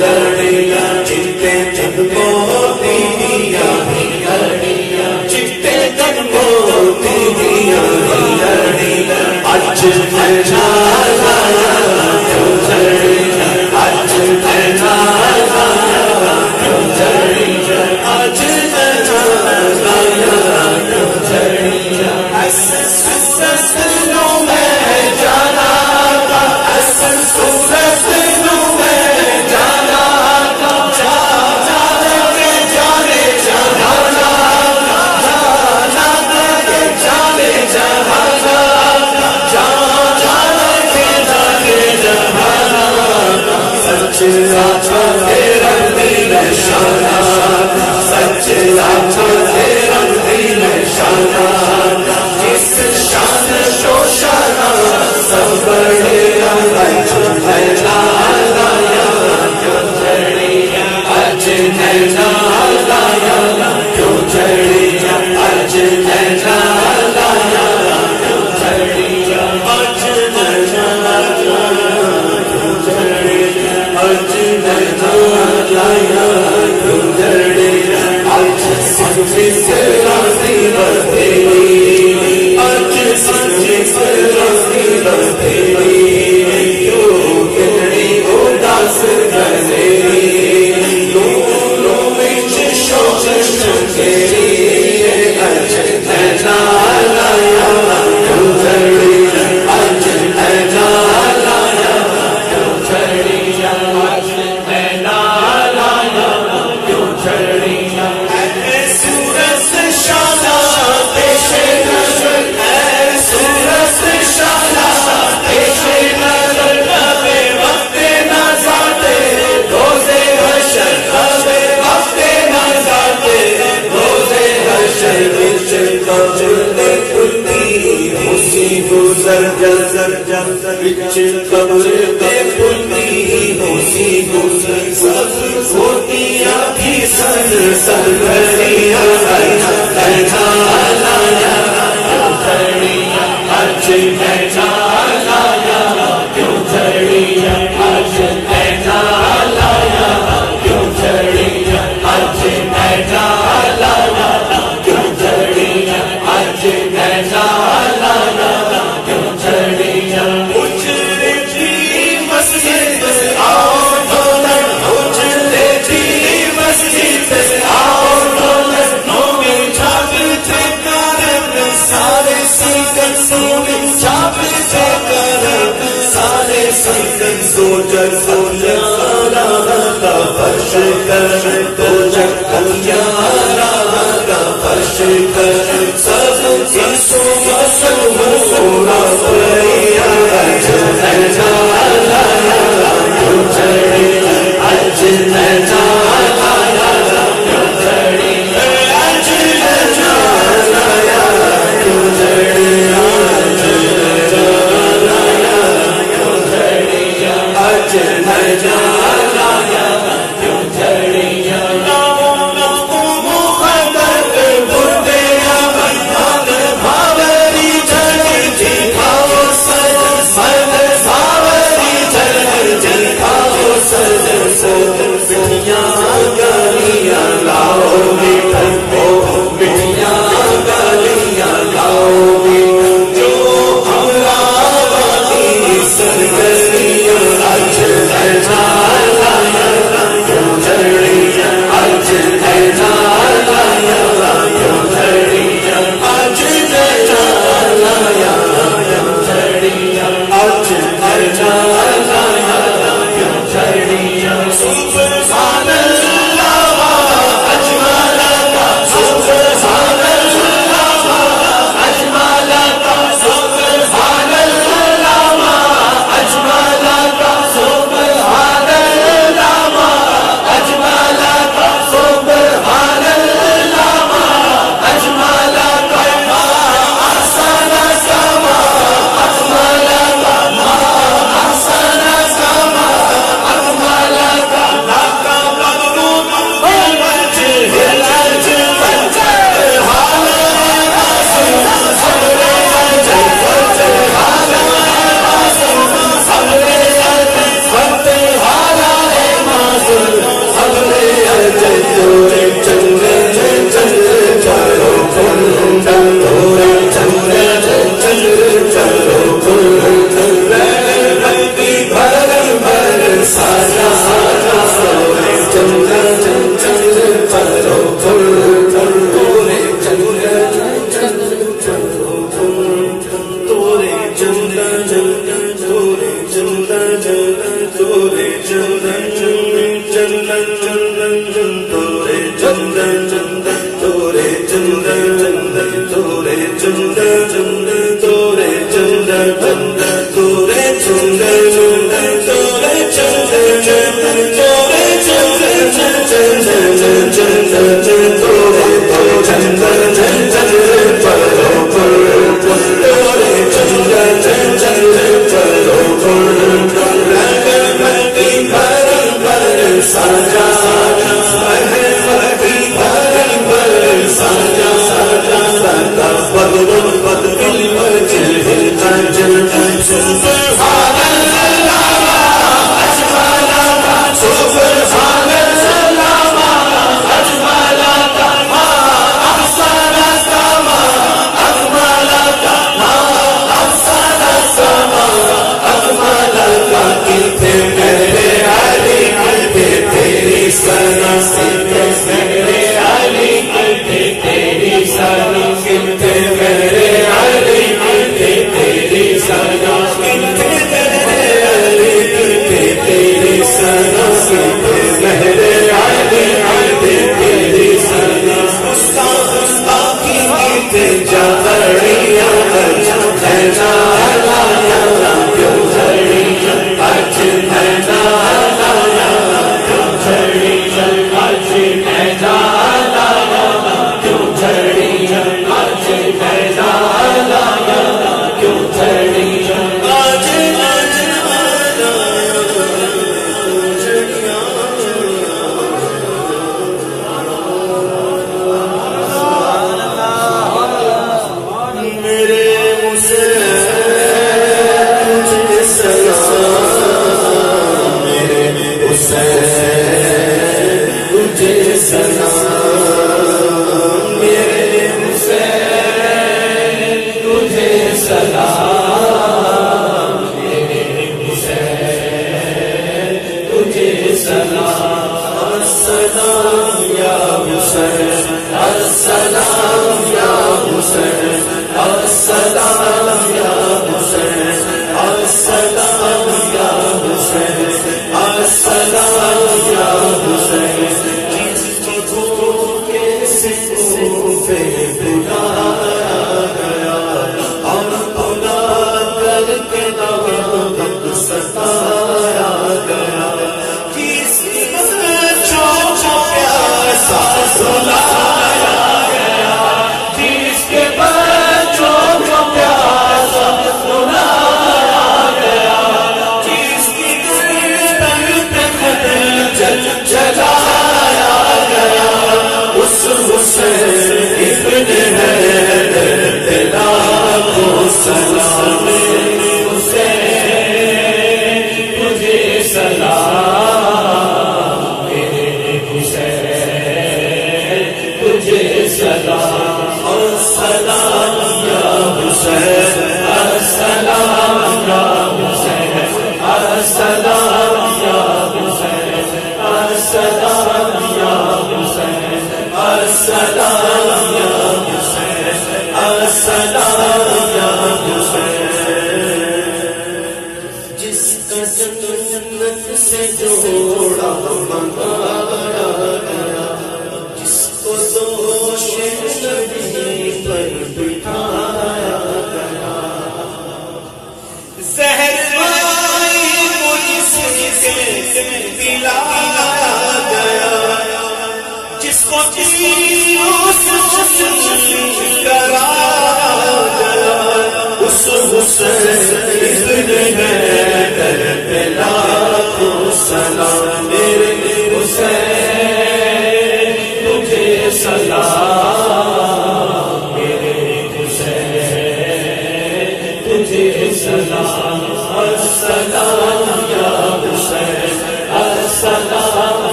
B: لڑیا جیتے جن کو دیا لڑیا جیتے جن کو دیا لڑیا اج میں لایا کیوں جڑیا اج میں لایا کیوں جڑیا اج میں لایا کیوں جڑیا ایسے سلسلوں میں جانا تھا ایسے سلسلوں میں جانا تھا جانا کے جانے جانا جانا کے جانے جانا سچ آچھا تیرا دل شانا سچ آچھا تیرا دل شانا جس شان شو شانا سب بڑے اج میں لایا کیوں جڑیا اج میں لایا کیوں جڑیا اج میں لایا کیوں جڑیا اج میں لایا کیوں جڑیا اج میں لایا کیوں جڑیا اج سچ سے راضی بتیری اج سچ سے راضی بتیری کیوں کتنی اداس گزری لولوں وچ شوق شکری اج میں لایا کیوں جڑیا اج میں لایا کیوں جڑیا اج میں لایا کیوں جڑیا سورج شالا پیش نظر سورج شالا پیش نظر کبے وقت نہ ذاتے روزے حشر کبے وقت نہ ذاتے روزے حشر وچ قبر کھلتی اسی گزر جزر جزر وچ قبر کھلتی اسی گزر سب ہوتیاں بھی سر سر بھریاں بیٹھا لایا کیوں جڑیا اج بیٹھا لایا کیوں جڑیا اج بیٹھا لایا کیوں جڑیا اج بیٹھا لایا کیوں جڑیا اج بیٹھا لایا کیوں جڑیا اجڑے تھی مسجد آؤ دولت اجڑے تھی مسجد آؤ دولت نو میں جھاگتے کرم سارے سیکن سونے جھاگتے کرم سارے سیکن سوجر سوجر راہ کا فرش کر تو جگیا راہ کا فرش کر سب انسو مسو سونا پڑیا اج میں لایا کیوں جڑیا اج میں لایا کیوں جڑیا اج میں لایا کیوں جڑیا اج میں لایا کیوں جڑیا اج میں لایا کیوں جڑیا گالیاں لاؤ مٹھیاں گالیاں لاؤ جو امراوتی سرگرمیاں اج میں لایا کیوں جڑیا اج میں لایا کیوں جڑیا اج میں لایا کیوں جڑیا اج میں لایا کیوں جڑیا سبحان اللہ اجمل کا سبحان اللہ اجمل کا سبحان اللہ اجمل کا سبحان اللہ اجمل کا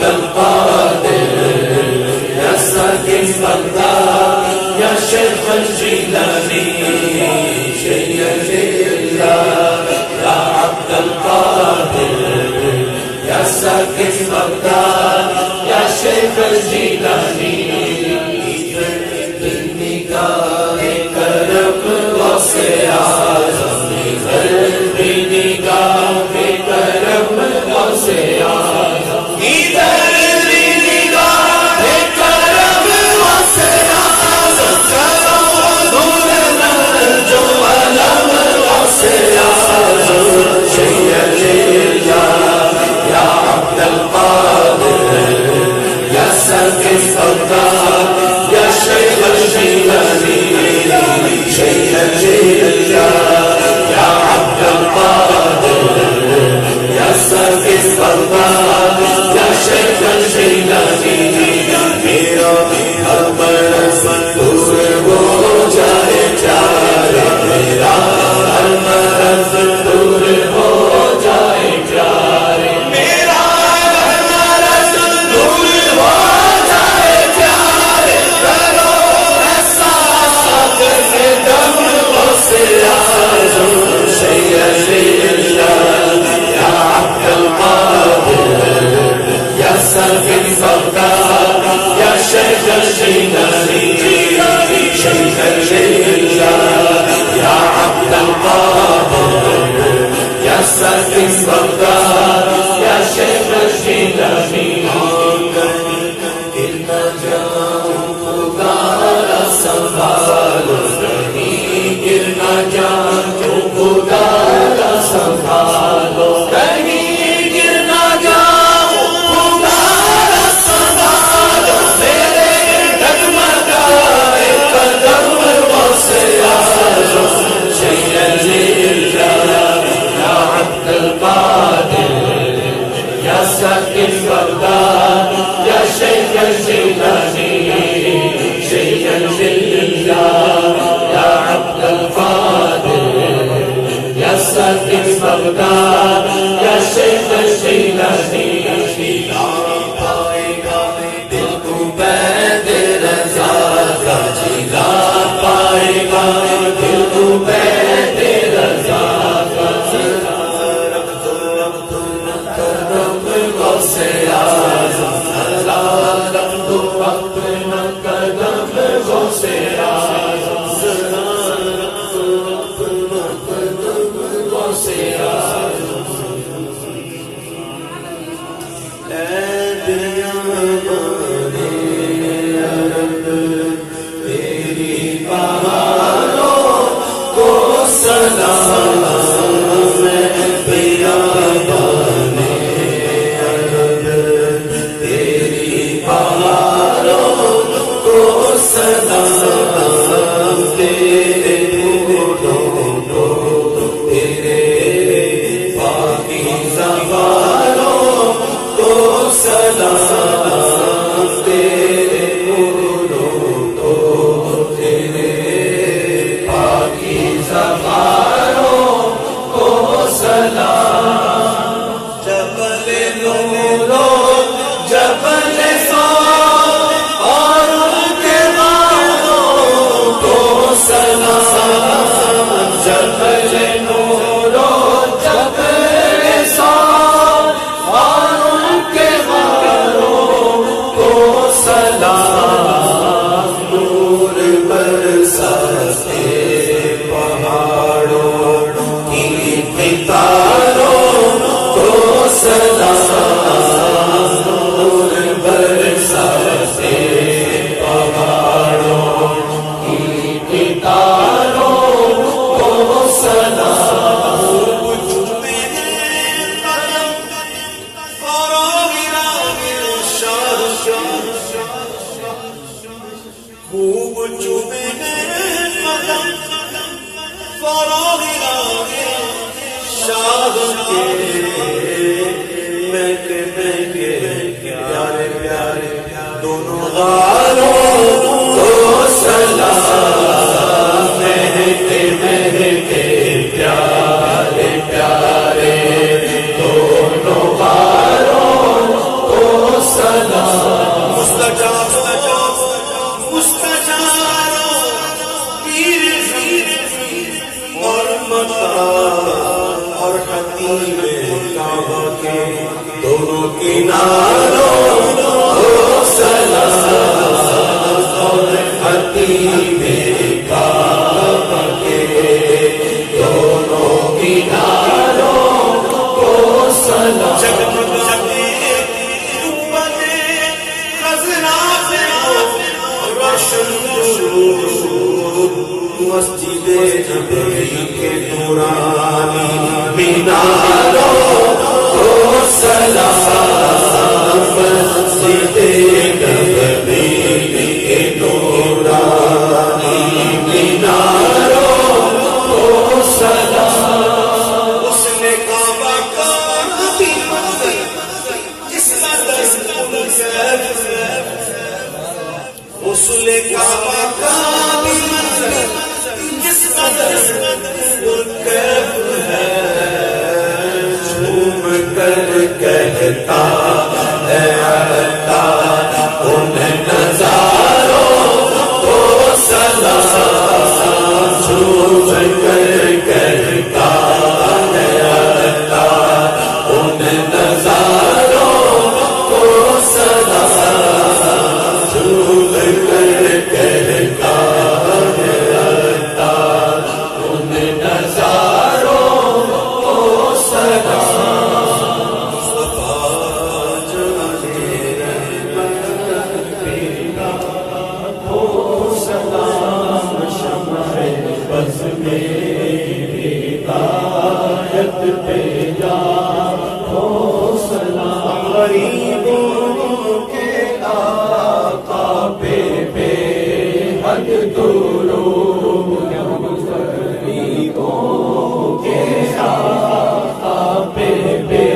B: القادر يا ساكن بغداد یا شیخ الجیلانی شیخ اللہ یا عبد القادر یا ساکن بغداد یا شیخ الجیلانی نگاہ کرم واسع اعظم قلبی نگاہ کرم واسع اعظم مستجاب نبوی کے نورانی میناروں کو سلام، مسجد نبوی کے نورانی میناروں کو سلام۔ اس نے کعبہ کا بھی منظر جس کا دست غسل کعبہ کا بھی منظر جس کا دست ہے، جھوم کر کہتا ہے عطار ان نظاروں کو سلام، جھوم کر کہتا ہے عطار ان نظاروں کو سلام، جھوم کر کہتا ہے عطار ان نظاروں کو سلام۔ مصطفیٰ جانے رحمت پیدا ہو سلام، شمع بز میں ہدایت پیدا ہو سلام، غریبوں کے آقا پہ بے حد درود، غریبوں کے آقا پہ بے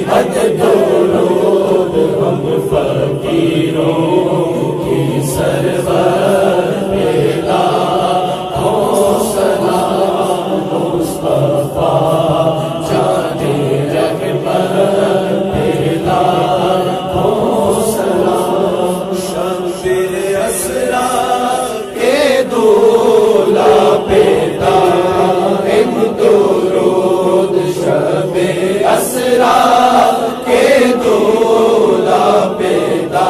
B: حد درود، ہم فقیروں کی سرور پیدا ہو سلام، مصطفیٰ جانے رحمت پیدا ہو سلام، شب اسرا کے دولا پیدا ہم درود، شب اسرا کے دولا پیدا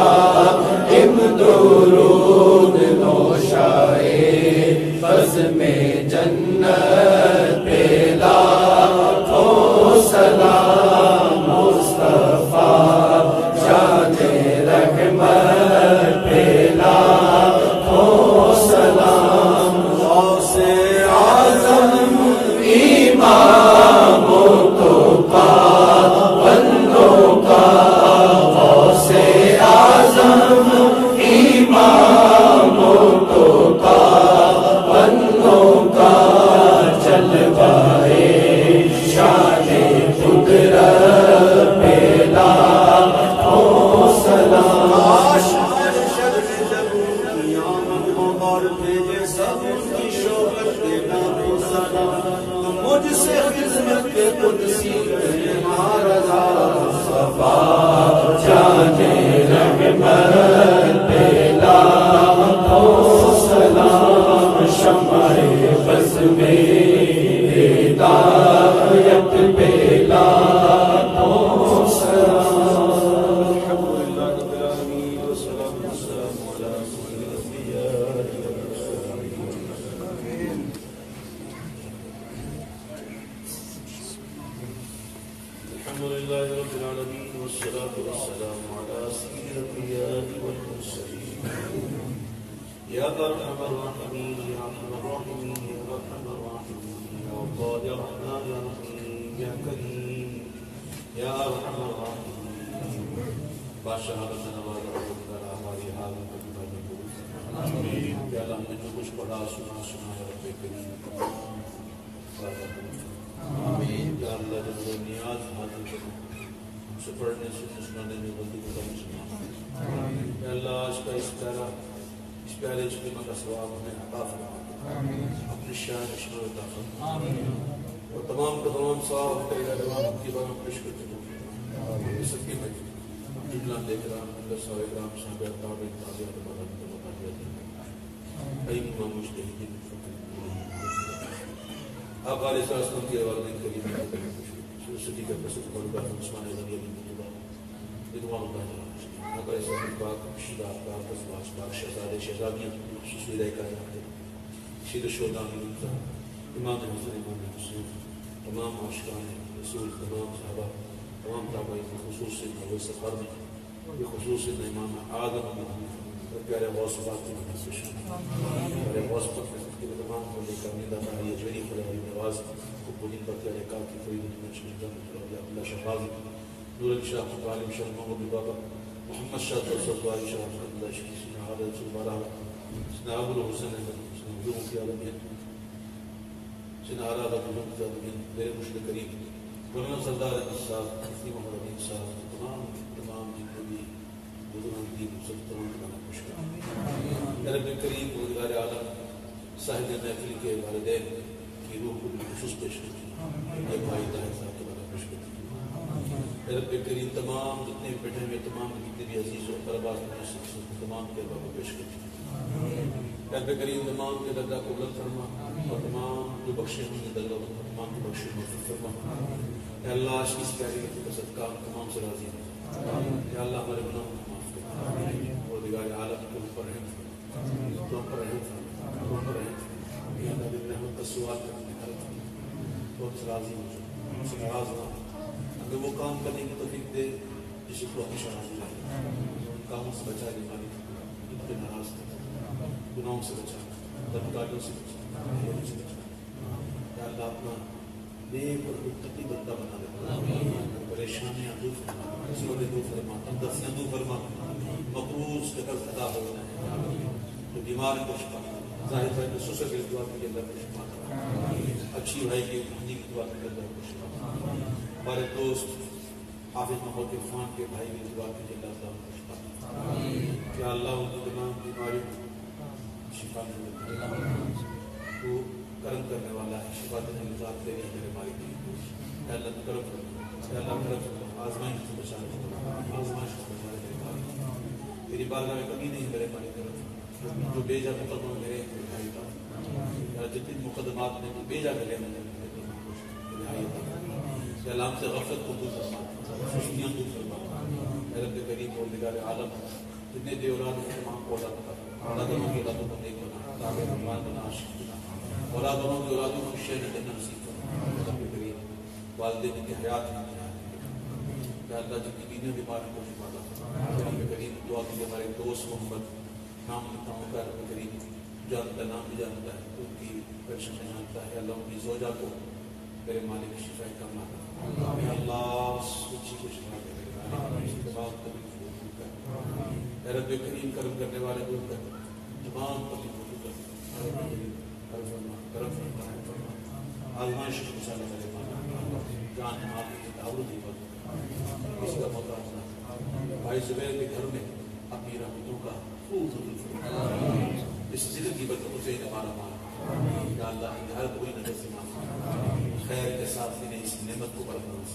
B: ہم درود، نوشائے بز میں جنت پیدا ہو سلام، مصطفیٰ جانے رحمت پیدا ہو سلام، غوث اعظم اماموں کو پابندوں کا، غوث اعظم اماموں کو پابندوں کا، جلوائے شان قدرت پیدا ہو سلام، مجھ سے خدمت قدسی صفا جانے رحمت پیدا ہو سلام، شمع بز میں ہدایت پیدا ہو سلام۔ الحمدللہ رب العالمین والصلاۃ والسلام علی سید الانبیاء والمرسلین۔ الحمد لله رب العالمين والصلاة والسلام على سيد الأنبياء والمرسلين، يا أرحم الراحمين يا أرحم الراحمين يا أرحم الراحمين يا الله يا رحمن يا رحيم يا كريم يا أرحم الراحمين، بادشاہ نواز تعالیٰ ہماری حالت کو قبول آمین۔ یا اللہ ہم نے جو کچھ پڑھا سنا ہے رب کریم آمین۔ یا اللہ جب وہ نیاز حاضر کرو ہم سے پڑھنے سے سنانے میں غلطی کو کم سنا، یا اللہ آج کا اس پیارے جمعہ کا ثواب ہمیں عطا فرما، اپنی شان شان عطا فرما، اور تمام کا تمام ثواب تیرا تمام کی بار پیش کر چکو سب کی میں جملہ دیکھ رہا ہوں اللہ صاحب اکرام صاحب احتاب احتابیہ تبارہ مطلبہ امام مجتہدین آپ علیہ السلام کے والدین کریم صدیقہ قصد قلبہ عثمان غنی علی مطلبہ رضوان اللہ تعالیٰ آپ علیہ السلام پاک شیدہ پاک ازواج پاک شہزادے شہزادیاں خصوص ویدہ کائنات شید الشہداء امام حسن امام حسین تمام عاشقان رسول تمام صحابہ تمام تابعین خصوص سے نوے سفر میں بخصوص امام آدم پیارے غوث پاک کی مدد سے پیارے غوث پاک کے تمام کو لے کر ندا تھا یہ جوری خدای نواز کو پوری پر پیارے کام کی کوئی نہیں اللہ شفاظ نور شاہ عالم شاہ محمد بابا محمد شاہ صلی شاہ اللہ شریف حضرت سبحانہ سناب الحسن سنجوم کی عالمین سنارا رضوان کی عالمین میرے مرشد کریم مولانا سردار احمد صاحب مفتی محمد امین صاحب تمام جتنے بھی بزرگان کی سب تمام تمام خوش کریں رب کریم روزگار عالم صاحب محفل کے والدین کی روح کو خصوص پیش کریں یہ بھائی طاہر صاحب کے بارے خوش کریں رب کریم تمام جتنے بھی بیٹھے ہوئے تمام جتنے بھی عزیز و طلباء تمام کے بارے کو پیش کریں رب کریم تمام کے درجہ کو بلند فرما اور تمام جو بخشے ہوں گے درجہ تمام کو بخشے محفوظ فرما اے اللہ عشق اس پیاری کا صدقہ تمام سے راضی ہے یا اللہ ہمارے گناہوں کو معاف کر اور دیگر عالم کو پر رحم فرما تم پر رحم فرما تم پر رحم فرما یا اللہ بھی رحمت کا سوال کرنے کا بہت سے راضی ہو ہم سے ناراض نہ ہمیں وہ کام کرنے کی توفیق دے جس کو ہمیشہ راضی رہے ان کاموں سے بچا دے مالک ان کے ناراض کر گناہوں سے بچا بدکاریوں سے بچا یا اللہ اپنا نیک اور متقی بندہ بنا دے پریشانیاں دور فرما مصیبتیں دور فرما تندرستیاں دور فرما مقروض کے قرض ادا ہو جائے جو بیمار کو شفا ظاہر بھائی کو سسر کے دعا کے اندر کو شفا اچھی بھائی کی بھنی کی دعا کے اندر کو شفا ہمارے دوست حافظ محمد عرفان کے بھائی کی دعا کے اندر کو شفا کیا اللہ ان کی تمام بیماریوں شفا دے تو کرم کرنے والا ہے شفا دینے کی ذات دے رہی میرے مالک کی اے اللہ کرم کرو اے اللہ کرم کرو آزمائش سے بچا لے آزمائش سے بچا لے میرے مالک تیری بارگاہ میں کمی نہیں میرے مالک کرم جو بے جا مقدمہ میرے بھائی کا جتنے مقدمات میں جو بے جا ملے میں اے اللہ ہم سے غفلت کو دور فرما سستیاں دور فرما اے رب کریم اور نگار عالم جتنے دے اولاد ہیں تمام کو اولاد بتا اولادوں کی اولادوں کو نیک بنا تابع رحمان بنا عاشق بنا اولادوں کی اولادوں کو شہر جنت نصیب کرنا رب کریم والدین کی حیات میں یا اللہ جن کی دینوں بیماری کو شفا دے رب کریم دعا کی ہمارے دوست محمد نام لکھاؤں کا رب کریم جانتا نام بھی جانتا ہے ان کی پریشانی جانتا ہے اللہ ان کی زوجہ کو میرے مالک شفا کاملہ یا اللہ اچھی کو شفا دے تمام تکلیف کو دور کر اے رب کریم کرم کرنے والے دور کر تمام تکلیف کو دور کر کرم فرما آزمائش کو بچا لے میرے مالک جان آپ کی دعوت دی بات کسی کا محتاج نہ بھائی زبیر کے گھر میں اپنی رحمتوں کا خوب ضرور فرما اس زندگی برکت حسین ہمارا مال یا اللہ ہر کوئی نظر سے معاف خیر کے ساتھ انہیں اس نعمت کو برکت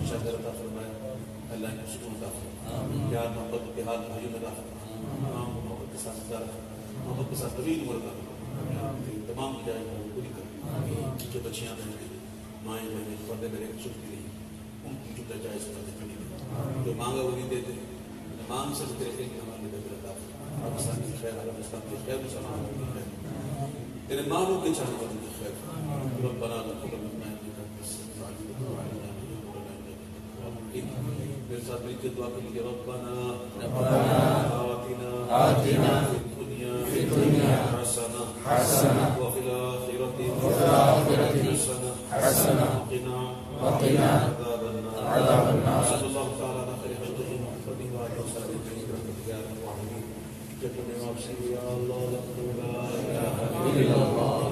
B: شکر عطا فرمائے اللہ نے سکون عطا فرمائے پیار محبت کے حال بھائیوں میں عطا فرمائے تمام محبت کے ساتھ عطا محبت کے ساتھ طویل عمر کا تمام جائے پوری کر جو بچیاں بہنیں مائیں بہنیں پردے میرے چھٹتی رہی ان کی جو جائز کرتے پڑی جو مانگا وہ نہیں دیتے مانگ سے تیرے کے ہمارے لیے عطا پاکستان کی خیر افغانستان کی خیر مسلمان کی خیر تیرے مانگوں کے چاہنے والوں کی خیر ربنا تقبل منا انك انت السميع العليم وتب علينا انك انت التواب الرحيم میرے ساتھ مل کے دعا کیجیے ربنا آتنا في الدنيا حسنة وفي الآخرة حسنة وقنا عذاب النار صلى الله تعالى على خير خلقه محمد وعلى آله وصحبه أجمعين يا الله لا إله إلا الله